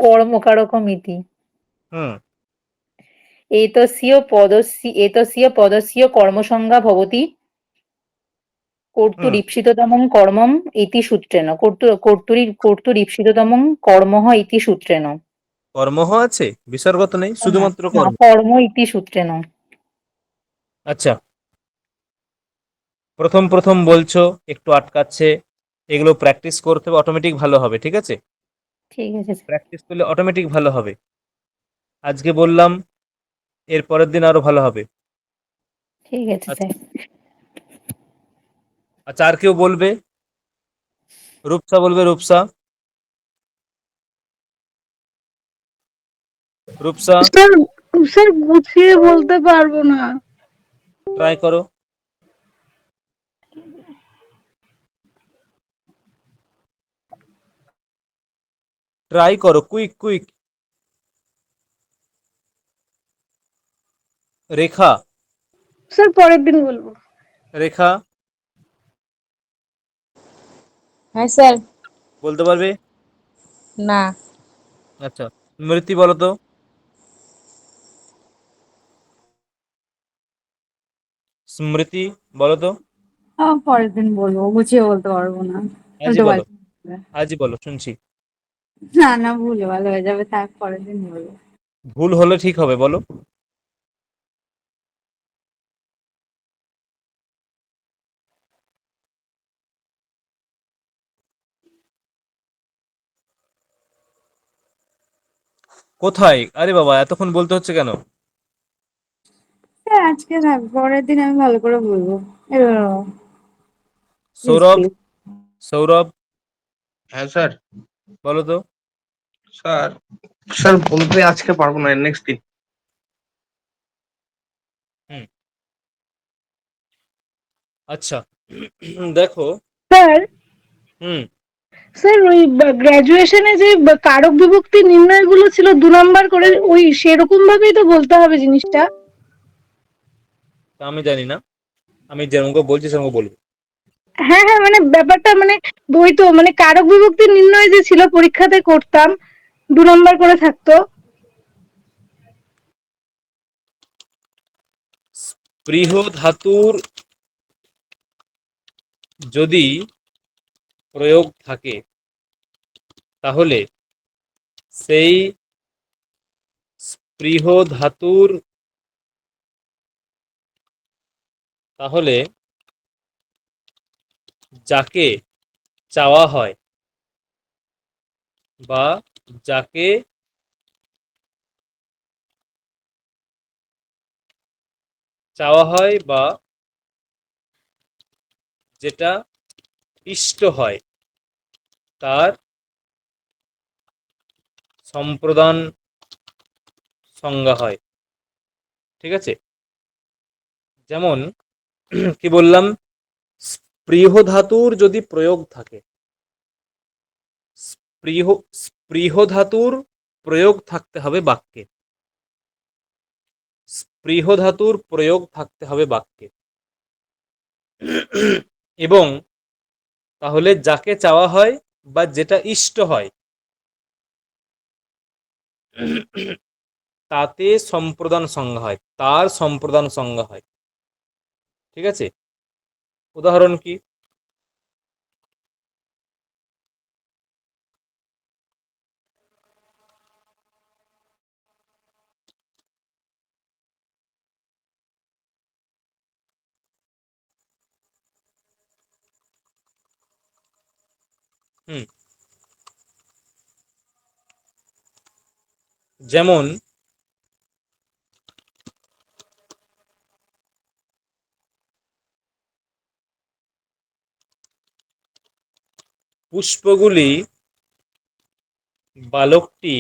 কর্মকারকম ইতি হুম এতস্য পদস্য কর্মসংজ্ঞা ভবতি হুম কর্তুরীপ্সিততমং কর্মম ইতি সূত্রেণ কর্তুরীপ্সিততমং কর্মঃ ইতি সূত্রেণ কর্মহ আছে বিসর্গ তো নেই হ্যাঁ শুধুমাত্র না কর্ম কর্ম ইতি সূত্রেণ আচ্ছা প্রথম প্রথম বলছো একটু আটকাচ্ছে এগুলো প্র্যাকটিস করতে হবে অটোমেটিক ভালো হবে ঠিক আছে ঠিক আছে স্যার প্র্যাকটিস করলে অটোমেটিক ভালো হবে আজকে বললাম এর পরের দিন আরো ভালো হবে ঠিক আছে আচ্ছা স্যার আচ্ছা আর কেউ বলবে রূপসা বলবে রূপসা রূপসা স্যার স্যার গুছিয়ে বলতে পারবো না। ট্রাই করো ট্রাই করো কুইক কুইক রেখা স্যার পরের দিন বলবো। রেখা হ্যাঁ স্যার। বলতে পারবে না। আচ্ছা স্মৃতি বলো তো স্মৃতি বলো তো পরের দিন বলবো, গুছিয়ে বলতে পারবো না। আজই উল্টো বলো পাল্টা আজই বলো শুনছি না না, ভুল ভালো হয়ে যাবে, থাক পরের দিন বলবো। ভুল হলে ঠিক হবে বলো কোথায় আরে বাবা এতক্ষণ বলতে হচ্ছে কেন হ্যাঁ, আজকে থাক, পরের দিন আমি ভালো করে বলবো। Please Sourav please. সৌরভ হ্যাঁ স্যার। বলো তো স্যার স্যার বলতে আজকে পারবো না, নেক্সট দিন। হুম আচ্ছা দেখো স্যার হুম স্যার ওই গ্র্যাজুয়েশনে যে কারক বিভক্তি নির্ণয়গুলো ছিল 2 নাম্বার করে, ওই সেরকম ভাবেই তো বলতে হবে জিনিসটা। তা আমি জানি না আমি যেরকম করে বলছি সেরকম বলবো হ্যাঁ হ্যাঁ, মানে ব্যাপারটা মানে বই তো মানে কারক বিভক্তি নির্ণয় যে ছিল পরীক্ষাতে করতাম, 2 নাম্বার করে থাকতো। স্পৃহ ধাতুর যদি প্রয়োগ থাকে তাহলে সেই স্পৃহ ধাতুর তাহলে যাকে চাওয়া হয় বা যাকে চাওয়া হয় বা যেটা ইষ্ট হয় তার সম্প্রদান সংজ্ঞা হয় ঠিক আছে যেমন কি বললাম স্পৃহ ধাতুর যদি প্রয়োগ থাকে স্পৃহ স্পৃহ ধাতুর প্রয়োগ থাকতে হবে বাক্যে স্পৃহ ধাতুর প্রয়োগ থাকতে হবে বাক্যে এবং তাহলে যাকে চাওয়া হয় বা যেটা ইষ্ট হয় তাতে সম্প্রদান সংজ্ঞা হয়, তার সম্প্রদান সংজ্ঞা হয়। ঠিক আছে, উদাহরণ কি? হুম, যেমন পুষ্পগুলি বালকটি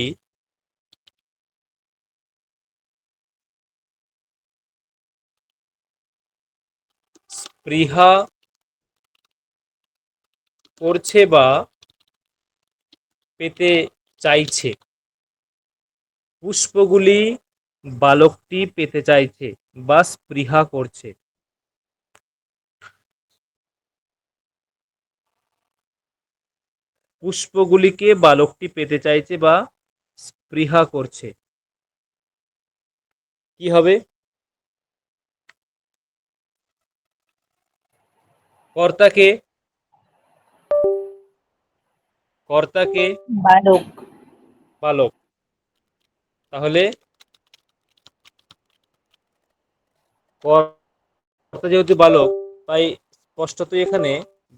স্পৃহা করছে বা পেতে চাইছে। পুষ্পগুলি বালকটি পেতে চাইছে বা স্পৃহা করছে। পুষ্পগুলিকে বালকটি পেতে চাইছে বা স্পৃহা করছে। কি হবে? কর্তাকে, কর্তাকে বালক। বালক। তাহলে কর্তা যেহেতু বালক, তাই স্পষ্টতই এখানে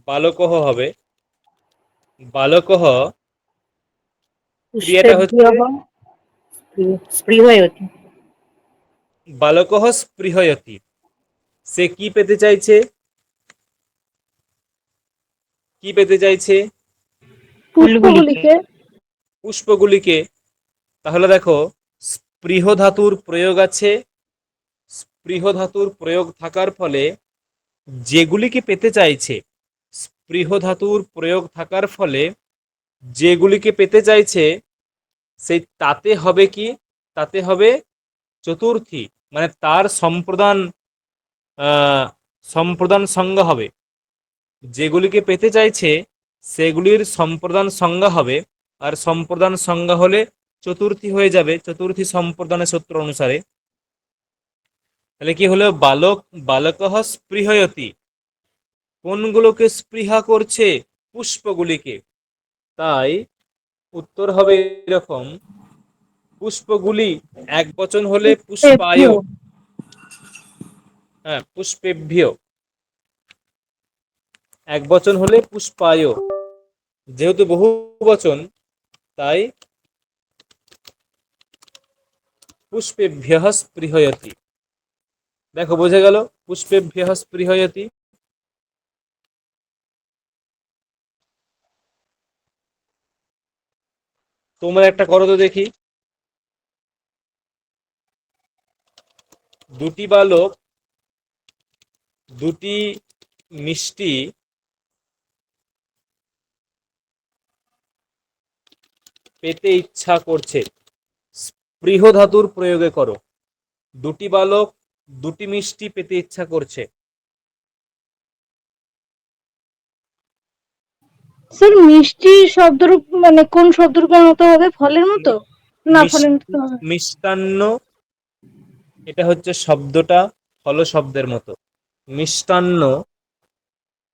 বালকহ হবে। বালকহ ক্রিয়াটা হচ্ছে পুষ্পেভ্যঃ স্পৃহয়তি। বালকহ স্পৃহয়তি। সে কি পেতে চাইছে? কি পেতে চাইছে? পুষ্পগুলিকে। পুষ্পগুলিকে। তাহলে দেখো, স্পৃহ ধাতুর প্রয়োগ আছে। স্পৃহ ধাতুর প্রয়োগ থাকার ফলে যেগুলিকে পেতে চাইছে, স্পৃহ ধাতুর প্রয়োগ থাকার ফলে যেগুলিকে পেতে চাইছে, সেই তাতে হবে কি? তাতে হবে চতুর্থী, মানে তার সম্প্রদান সম্প্রদান সংজ্ঞা হবে। যেগুলিকে পেতে চাইছে সেগুলির সম্প্রদান সংজ্ঞা হবে, আর সম্প্রদান সংজ্ঞা হলে চতুর্থী হয়ে যাবে, চতুর্থী সম্প্রদানের সূত্র অনুসারে। তাহলে কি হলো? বালক বালকহ স্পৃহয়তি। কোনগুলোকে স্পৃহা করছে? পুষ্পগুলিকে। তাই উত্তর হবে এরকম, পুষ্পগুলি এক বচন হলে পুষ্পায়। পুষ্পেভ্য। হ্যাঁ, পুষ্পেভ্য এক বচন হলে পুষ্পায়। যেহেতু বহু বচন, তাই পুষ্পেভ্যঃ স্পৃহয়তি। দেখো, বোঝা গেল? পুষ্পেভ্যঃ স্পৃহয়তি। তোমরা একটা করো তো দেখি। দুটি বালক দুটি মিষ্টি পেতে ইচ্ছা করছে। স্পৃহ ধাতুর প্রয়োগে করো। দুটি বালক দুটি মিষ্টি পেতে ইচ্ছা করছে। স্যার মিষ্টি শব্দের মানে কোন শব্দরূপের মতো হবে? ফলের মতো? না, ফলের মতো তো হবে। মিষ্টান্ন, এটা হচ্ছে শব্দটা ফল শব্দের মতো। মিষ্টান্ন,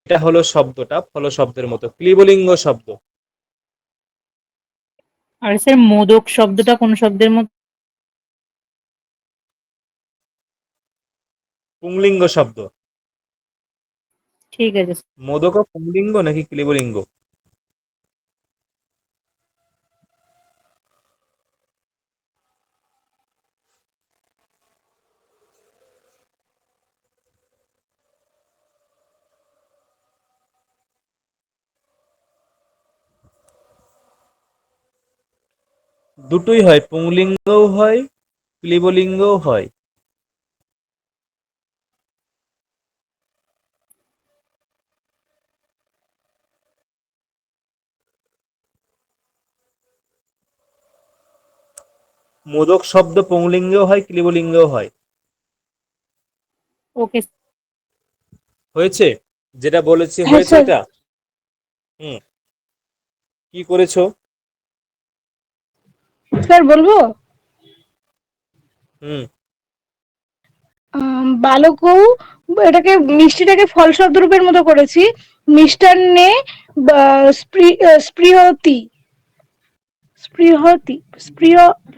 এটা হলো শব্দটা ফল শব্দের মতো, ক্লিবলিঙ্গ শব্দ। আর স্যার মোদক শব্দটা কোন শব্দের মতো? পুংলিঙ্গ শব্দ। ঠিক আছে। মোদক পুংলিঙ্গ নাকি ক্লিবলিঙ্গ? দুটোই হয়, পুংলিঙ্গও হয় ক্লিবলিঙ্গও হয়। মোদক শব্দ পুংলিঙ্গও হয় ক্লিবলিঙ্গও হয়। ওকে। হয়েছে? যেটা বলেছি হ্যাঁ হয়েছে স্যার। এটা? হুম, কি করেছো? স্যার বলবো? হুম। বালকৌ, এটাকে মিষ্টিটাকে ফল শব্দ রূপের মতো করেছি। মিষ্টান্নে স্পৃহতি, স্পৃহতি,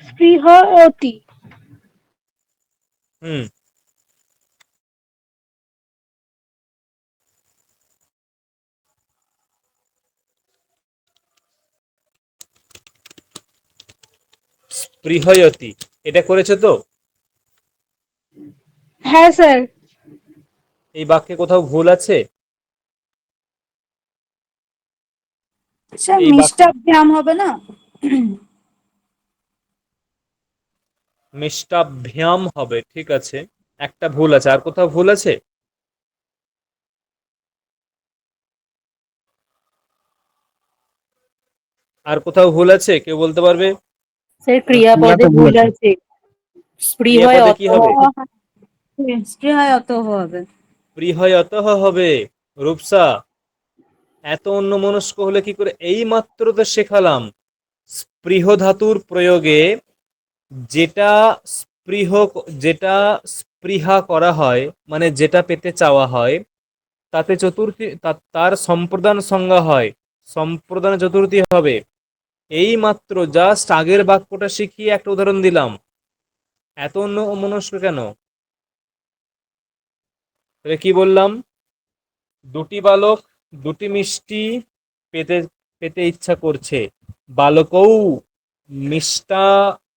স্পৃহতি। হুম। স্পৃহয়তি, এটা করেছো তো? হ্যাঁ স্যার। এই বাক্যে কোথাও ভুল আছে? স্যার এই বাক্য মিষ্টাভ্যাম হবে না? মিষ্টাভ্যাম হবে, ঠিক আছে। একটা ভুল আছে, আর কোথাও ভুল আছে? আর কোথাও ভুল আছে, কেউ বলতে পারবে? স্যার ক্রিয়াপদে ভুল আছে, স্পৃহয় ক্রিয়াপদে কি অতঃ। হবে? স্পৃহায়ত হবে। স্পৃহয়তঃ হবে। রূপসা, এত অন্যমনস্ক হলে কি করে? এই মাত্র তো শেখালাম স্পৃহ ধাতুর প্রয়োগে যেটা স্পৃহ, যেটা স্পৃহা করা হয়, মানে যেটা পেতে চাওয়া হয়, তাতে চতুর্থী, তার সম্প্রদান সংজ্ঞা হয়, সম্প্রদান চতুর্থী হবে। এই মাত্র জাস্ট আগের বাক্যটা শিখিয়ে একটা উদাহরণ দিলাম, এত অন্য অমনস্ক কেন? তাহলে কি বললাম? দুটি বালক দুটি মিষ্টি পেতে পেতে ইচ্ছা করছে। বালকৌ মিষ্টা,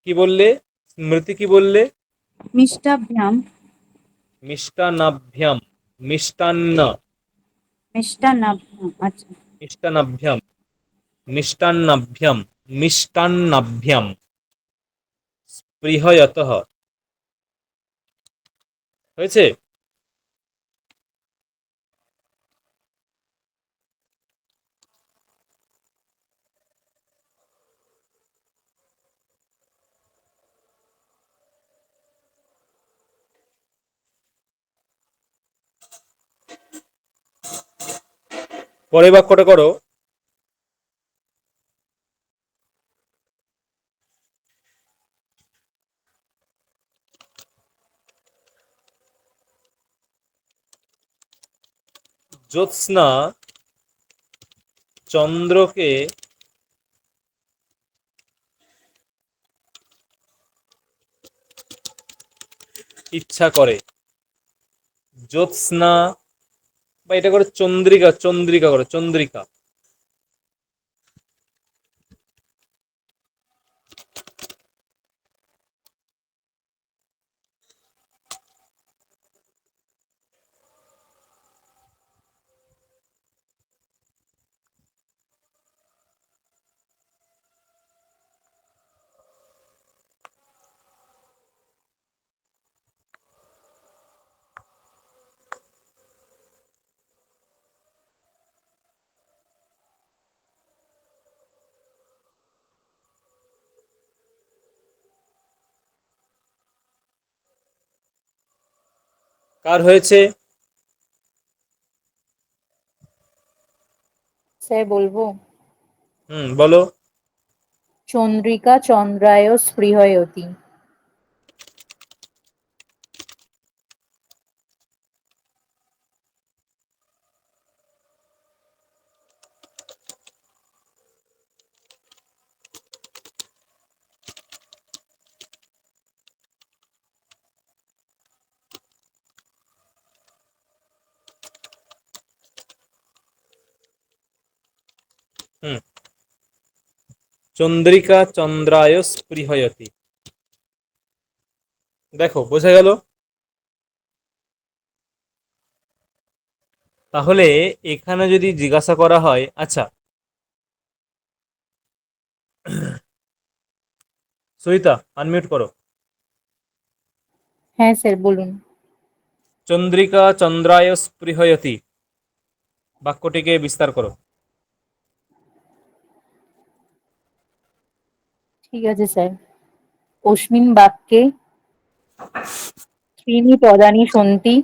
কি বললে স্মৃতি, কি বললে? মিষ্টাভ্যাম। মিষ্টান্নাভ্যাম, মিষ্টান্ন, মিষ্টান্নাভ্যাম, আচ্ছা। মিষ্টান্নাভ্যাম, মিষ্টান্নাভ্যাম, মিষ্টান্নাভ্যাম, স্পৃহয়তঃ। হয়েছে? পরের বাক্যটা করো। জ্যোৎস্না চন্দ্রকে ইচ্ছা করে। জ্যোৎস্না, বা এটা করে চন্দ্রিকা, চন্দ্রিকা করে, চন্দ্রিকা। কার হয়েছে? স্যার বলবো? হুম, বলো। চন্দ্রিকা চন্দ্রায় স্পৃহয়তি। হুম, চন্দ্রিকা চন্দ্রায় স্পৃহয়তি। দেখো, বোঝা গেল? তাহলে এখানে যদি জিজ্ঞাসা করা হয়, আচ্ছা সরিতা আনমিউট করো। হ্যাঁ স্যার বলুন। চন্দ্রিকা চন্দ্রায় স্পৃহয়তি বাক্যটিকে বিস্তার করো। ঠিক আছে স্যার। অস্মিন বাক্যে ত্রিণি পদানি সন্তি,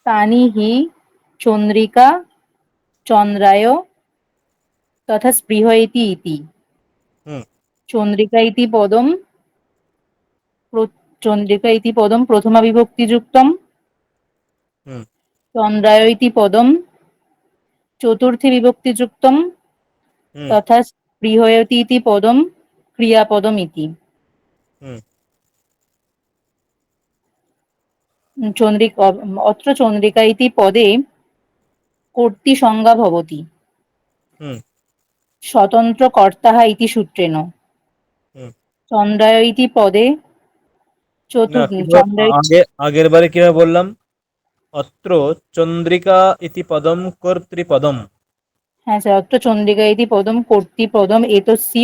তানি হি চন্দ্রিকা চন্দ্রায় তথা স্পৃহ ইতি ইতি। হুম। চন্দ্রিকা ইতি পদম চন্দ্রিকা ইতি পদম প্রথমা বিভক্তিযুক্তম। হুম। চন্দ্রায় ইতি পদম চতুর্থী বিভক্তিযুক্তম। হুম। তথা স্পৃহয়তি ইতি পদম ক্রিয়াপদম ইতি। হুম। চন্দ্রিকা অত্র চন্দ্রিকা ইতি পদে কর্তৃ সংজ্ঞা ভবতি। হুম। স্বতন্ত্র কর্তাঃ ইতি সূত্রেণ। হুম। চন্দ্রায় ইতি পদে না, কিভাবে আগের বারে কিভাবে বললাম? অত্র চন্দ্রিকা ইতি পদম কর্তৃপদম। হ্যাঁ স্যার, অত্র চন্দ্রিকা ইতি পদম কর্তৃপদম এতস্য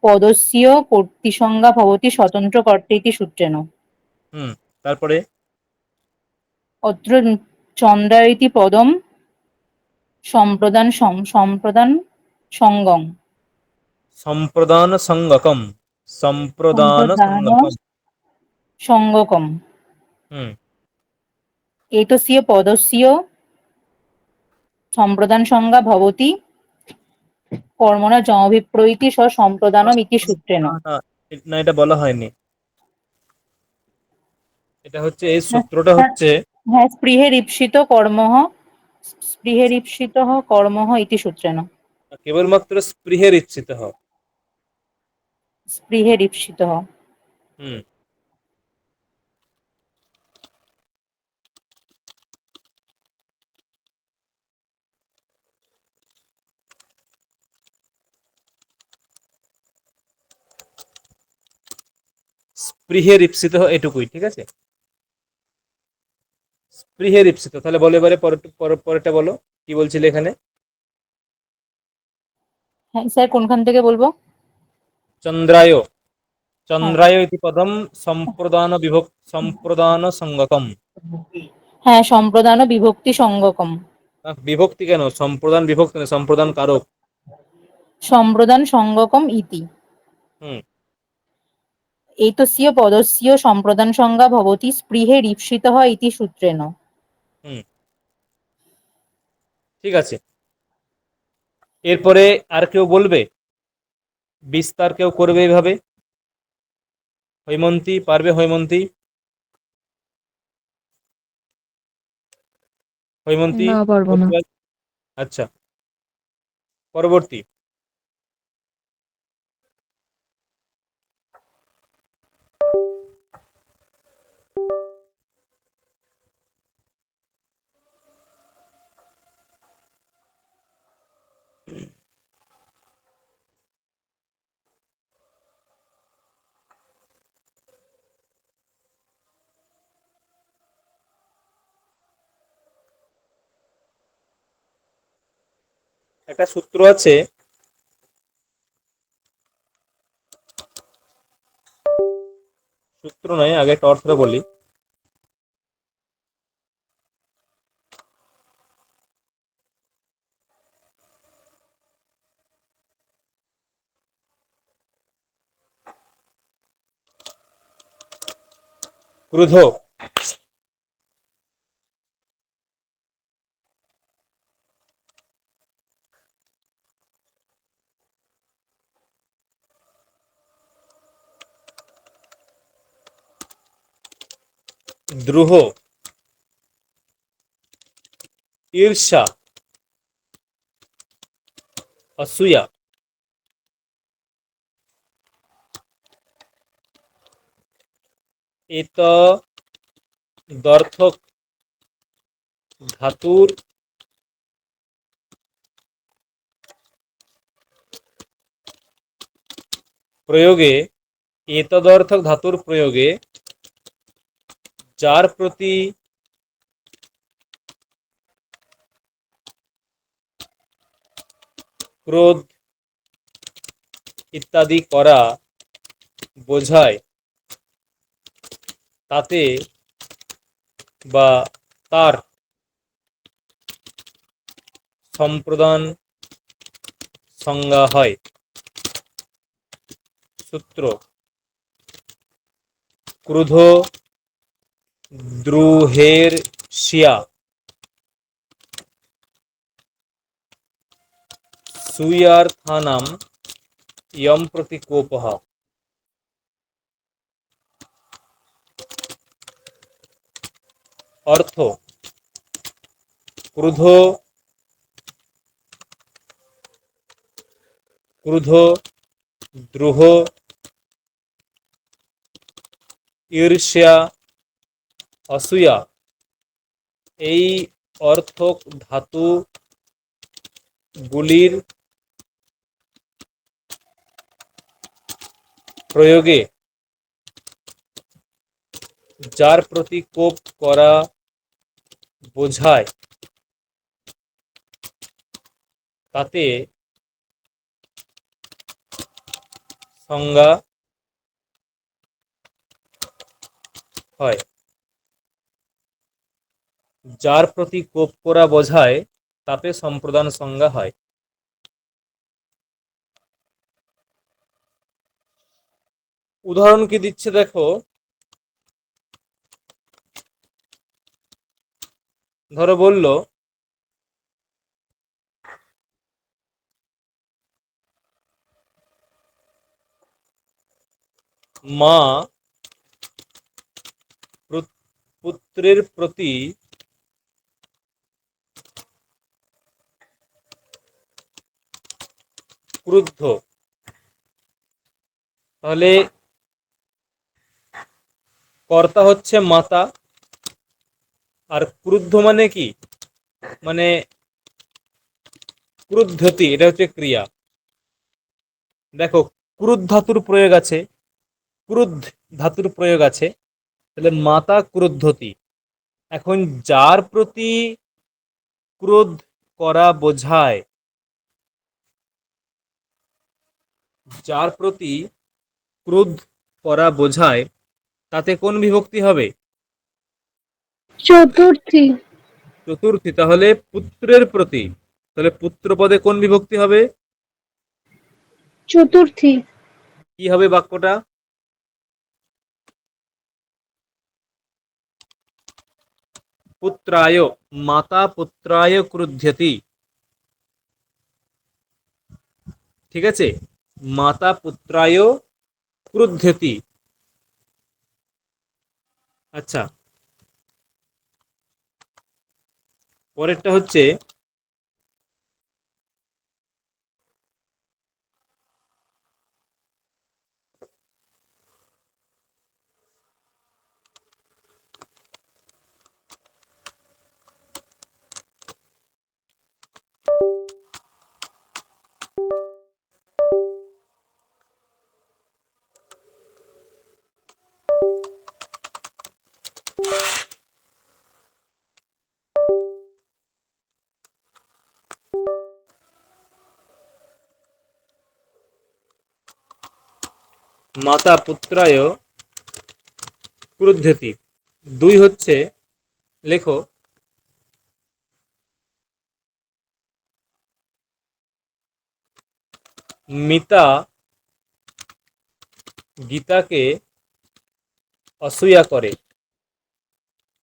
পদস্য কর্তৃসংজ্ঞা ভবতি স্বতন্ত্র কর্তা ইতি সূত্রেণ। হুম। তারপরে অত্র চন্দ্রায় ইতি পদম সম্প্রদান সম্প্রদান সঙ্গম। সম্প্রদান সংগকম। সম্প্রদান সম্প্রদান সংগকম। সঙ্গকম। হুম। এতস্য পদস্য সম্প্রদান সংজ্ঞা ভবতি কর্মণা যমভিপ্রৈতি সম্প্রদানম ইতি সূত্রেণ। না, না, না, এটা বলা হয়নি। এটা হচ্ছে এই সূত্রটা হচ্ছে হ্যাঁ, স্পৃহের ঈপ্সিত কর্মঃ স্পৃহের ঈপ্সিত কর্মঃ ইতি সূত্রেণ। কেবলমাত্র স্পৃহের ইচ্ছিত হও। স্পৃহের ঈপ্সিত। হুম। স্পৃহের ঈপ্সিত এটুকুই, ঠিক আছে? স্পৃহের ঈপ্সিত। তাহলে বলো এবারে পরেরটা বলো, কি বলছিলে এখানে? হ্যাঁ স্যার, কোনখান থেকে বলবো? চন্দ্রায়। হ্যাঁ চন্দ্রায় ইতি পদম সম্প্রদান সংগকম। হ্যাঁ, সম্প্রদান ও বিভক্তি সঙ্গকম। বিভক্তি কেন? সম্প্রদান বিভক্তি না, সম্প্রদান কারক। সম্প্রদান সঙ্গকম ইতি। হুম। এতস্য পদস্য সম্প্রদান সংজ্ঞা ভবতি স্পৃহের ঈপ্সিতঃ ইতি সূত্রেণ। হুম। ঠিক আছে। এরপরে আর কেউ বলবে? বিস্তার কেউ করবে এইভাবে? হৈমন্তী পারবে? হৈমন্তী? হৈমন্তী? না, পারবো না। আচ্ছা, পরবর্তী। একটা সূত্র আছে, সূত্র নয়, আগে একটা অর্থটা বলি। ক্রোধ, দ্রুহ, ঈর্ষা, অসূয়া, এতদর্থক ধাতুর প্রয়োগে, এতদর্থক ধাতুর প্রয়োগে যার প্রতি ক্রোধ ইত্যাদি করা বোঝায়, তাতে বা তার সম্প্রদান সংজ্ঞা হয়। সূত্র: ক্রোধ দ্রুহের শিয়া सूयार्थानां यम प्रति कोपः। अर्थ क्रुध क्रुध দ্রোহ ঈর্ষ্যা অসূয়া এই অর্থক ধাতু গুলির প্রয়োগে যার প্রতি কোপ করা বোঝায় তাতে সংজ্ঞা হয়। যার প্রতি কোপ করা বোঝায় তাতে সম্প্রদান সংজ্ঞা হয়। উদাহরণ কি দিচ্ছে দেখো, ধরো বলল মা পুত্রের প্রতি ক্রুদ্ধ, তাহলে কর্তা হচ্ছে মাতা, আর ক্রুদ্ধ মানে কি, মানে ক্রুদ্ধতি, এটা হচ্ছে ক্রিয়া। দেখো ক্রুদ্ধ ধাতুর প্রয়োগ আছে, ক্রুদ্ধ ধাতুর প্রয়োগ আছে, তাহলে মাতা ক্রুদ্ধতি। এখন যার প্রতি ক্রোধ করা বোঝায়, যার প্রতি ক্রোধ করা বোঝায় তাতে কোন বিভক্তি হবে? চতুর্থী। চতুর্থী। তাহলে পুত্রের প্রতি, তাহলে পুত্র পদে কোন বিভক্তি হবে? চতুর্থী। কি হবে বাক্যটা? পুত্রায়, মাতা পুত্রায় ক্রুধ্যতি। ঠিক আছে, মাতা পুত্রায় ক্রুধ্যতি। আচ্ছা, পরেরটা হচ্ছে মাতা পুত্রায় ক্রুদ্ধতি। দুই হচ্ছে, লেখো মিতা গীতাকে অসূয়া করে।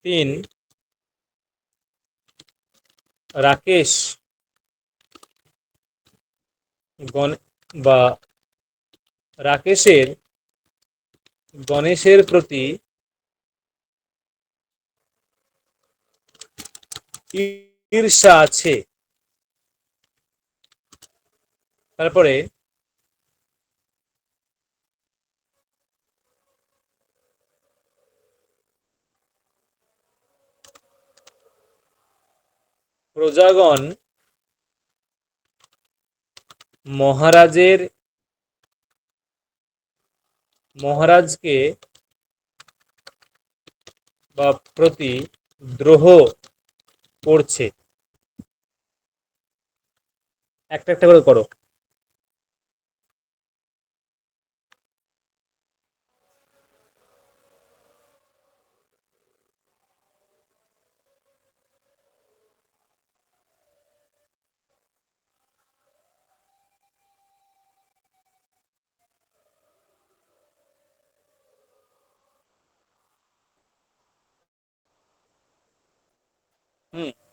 তিন, রাকেশ বা রাকেশের গণেশের প্রতি ঈর্ষা আছে। তারপরে প্রজাগণ মহারাজকে বা প্রতি দ্রোহ করছে। একটা একটা করে করো।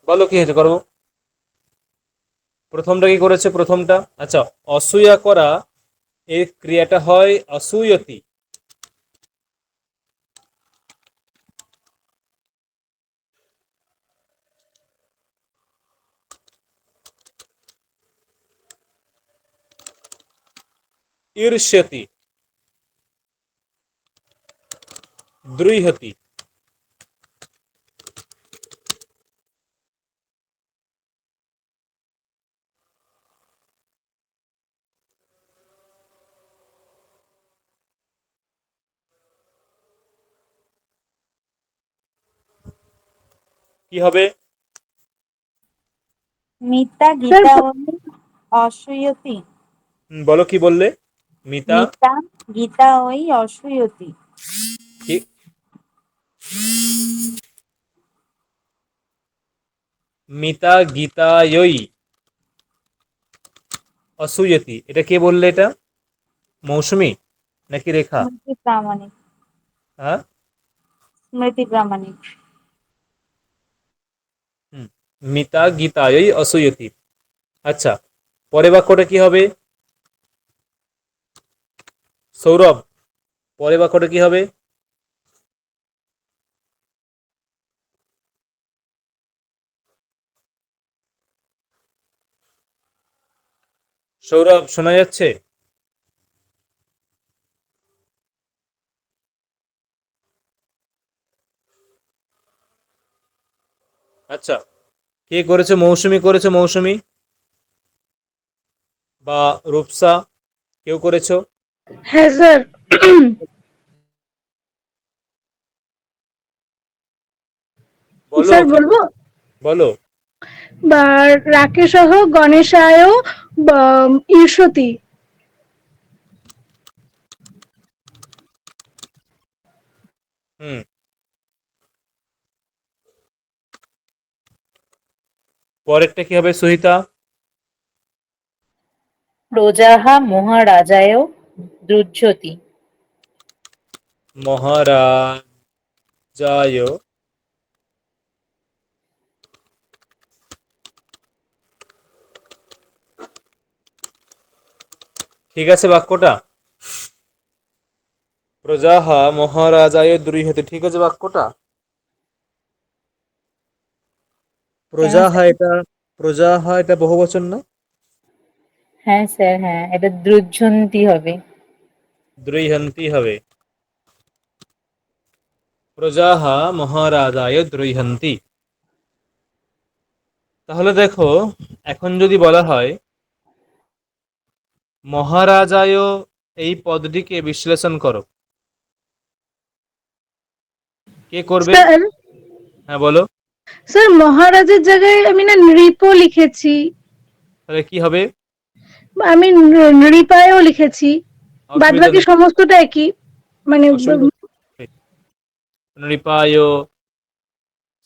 বলো কি হয়েছে, করবো। প্রথমটা কি করেছে? প্রথমটা, আচ্ছা, অসূয়া করা এর ক্রিয়াটা হয় অসূয়তি। ঈর্ষ্যতি, দ্রুহ্যতি। কি হবে? মিতা গীতা ওই অসূয়তি। বলো, কি বললে? মিতা মিতা গীতা ওই অসূয়তি। কি? মিতা গীতায়ই অসূয়তি, এটা কে বললে? এটা মৌসুমী নাকি রেখা? স্মৃতি প্রামাণিক। হ্যাঁ, স্মৃতি প্রামাণিক। মিতা গীতায়ই অসূয়তি। আচ্ছা, পরের বাক্যটা কি হবে? সৌরভ, পরের বাক্যটা কি হবে? সৌরভ, শোনা যাচ্ছে? আচ্ছা, কে করেছে? মৌসুমী করেছে, মৌসুমী বা রূপসা, কেউ করেছো? হ্যাঁ স্যার। বলো, স্যার বলবো? বলো। বা রাকেশহ গণেশায় ঈর্ষতি। হুম, পরেরটা কি হবে সুহিতা? প্রজাহা মহারাজায় দ্রুহ্যতি। মহারাজায়, ঠিক আছে বাক্যটা? প্রজাহা মহারাজায় দ্রুহ্যতে, ঠিক আছে বাক্যটা? কেন প্রজাহা স্যার? এটা, প্রজাহা এটা বহুবচন না? হ্যাঁ স্যার, হ্যাঁ, এটা দ্রুহ্যন্তি হবে। দ্রৈহন্তি হবে। প্রজাহা মহারাজায় দ্রৈহন্তি। তাহলে দেখো, এখন যদি বলা হয় মহারাজায়, এই পদটিকে বিশ্লেষণ করো, কে করবে? স্যার, হ্যাঁ বলো। স্যার মহারাজের জায়গায় আমি না নৃপ লিখেছি। তাহলে কি হবে? আমি নৃপায়ও লিখেছি। বাদ অসুবিধা বাকি নেই, সমস্তটা একই, মানে অসুবিধা নেই। নৃপায়,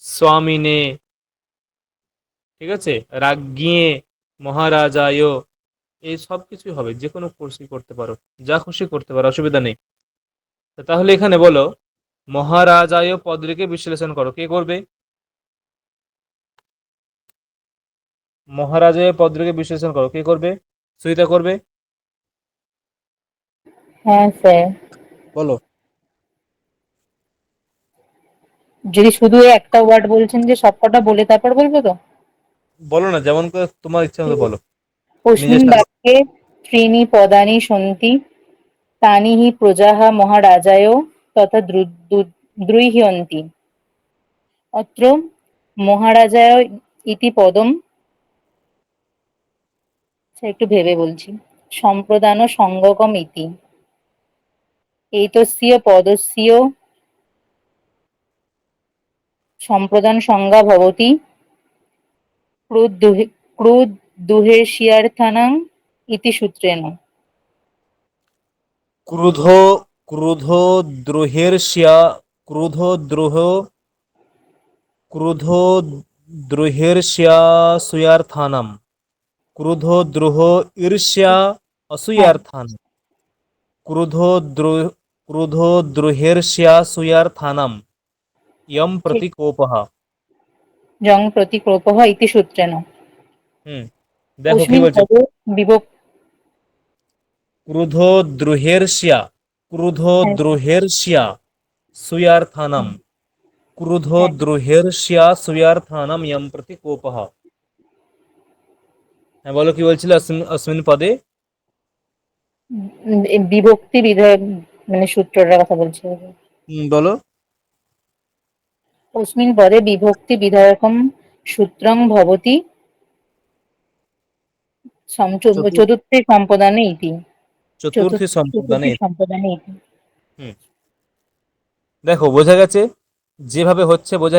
স্বামিনে, ঠিক আছে, রাজ্ঞিয়ে, মহারাজায়, এই সব কিছুই হবে, যে কোনো কোর্সই করতে পারো, যা খুশি করতে পারো, অসুবিধা নেই। তাহলে এখানে বলো মহারাজায় পদটিকে বিশ্লেষণ করো, কে করবে? মহারাজায় পদটিকে বিশ্লেষণ করো, কে করবে? সুহিতা করবে? হ্যাঁ স্যার। বলো। যদি শুধু এই একটা ওয়ার্ড বলছেন যে সবকটা বলে তারপর বলবো তো? বলো না, যেমন করে তোমার ইচ্ছা মতো বলো, নিজের অস্মিন স্বার্থে। বাক্যে ত্রিণি পদানি সন্তি তানি হি প্রজাহা মহারাজায় তথা দ্রুহ্যন্তি। অত্র মহারাজায় ইতি পদম, আচ্ছা, একটু ভেবে বলছি, সম্প্রদান সঙ্গকম ইতি এইতস্য পদস্য সম্প্রদান সংজ্ঞা ভবতি ক্রুদ্ধুহেষ্যার্থানাং ইতি সূত্রেণ। ক্রুধ, ক্রুধ দ্রোহের্ষ্যা, ক্রুধ দ্রোহ, ক্রুধ দ্রোহের্ষ্যাসূয়ার্থানাম, ক্রুধ দ্রোহ ঈর্ষ্যা হ্যাঁ, অসূয়ার্থানাম, ক্রুধ দ্রোহ, ক্রুধ দ্রোহের্ষ্যাসূয়ার্থানাম ইয়ম ঠিক। প্রতিকোপঃ। জং প্রতি ক্রোপঃ ইতি সূত্রেণ। হুম, দেখো কি অস্মিন বলছে, পদে বিভক্তি ক্রুধোদ্রুহের্ষ্যা, ক্রুধোদ্রুহের্ষ্যা সুয়ার্থানাম, ক্রুধোদ্রুহের্ষ্যা সুয়ার্থানাম ইয়ম প্রতি কোপঃ। হ্যাঁ বলো কি বলছিল অস্মিন পদে? বিভক্তি বিধায়ক মানে সূত্রটার কথা বলছি। বলো। অস্মিন পদে বিভক্তি বিধায়কম সূত্রং ভবতি চতুর্থী সম্পদানে ইতি। চতুর্থী সম্পাদনে। চতুর্থী সম্পদানে ইতি। দেখো বোঝা গেছে, যেভাবে হচ্ছে বোঝা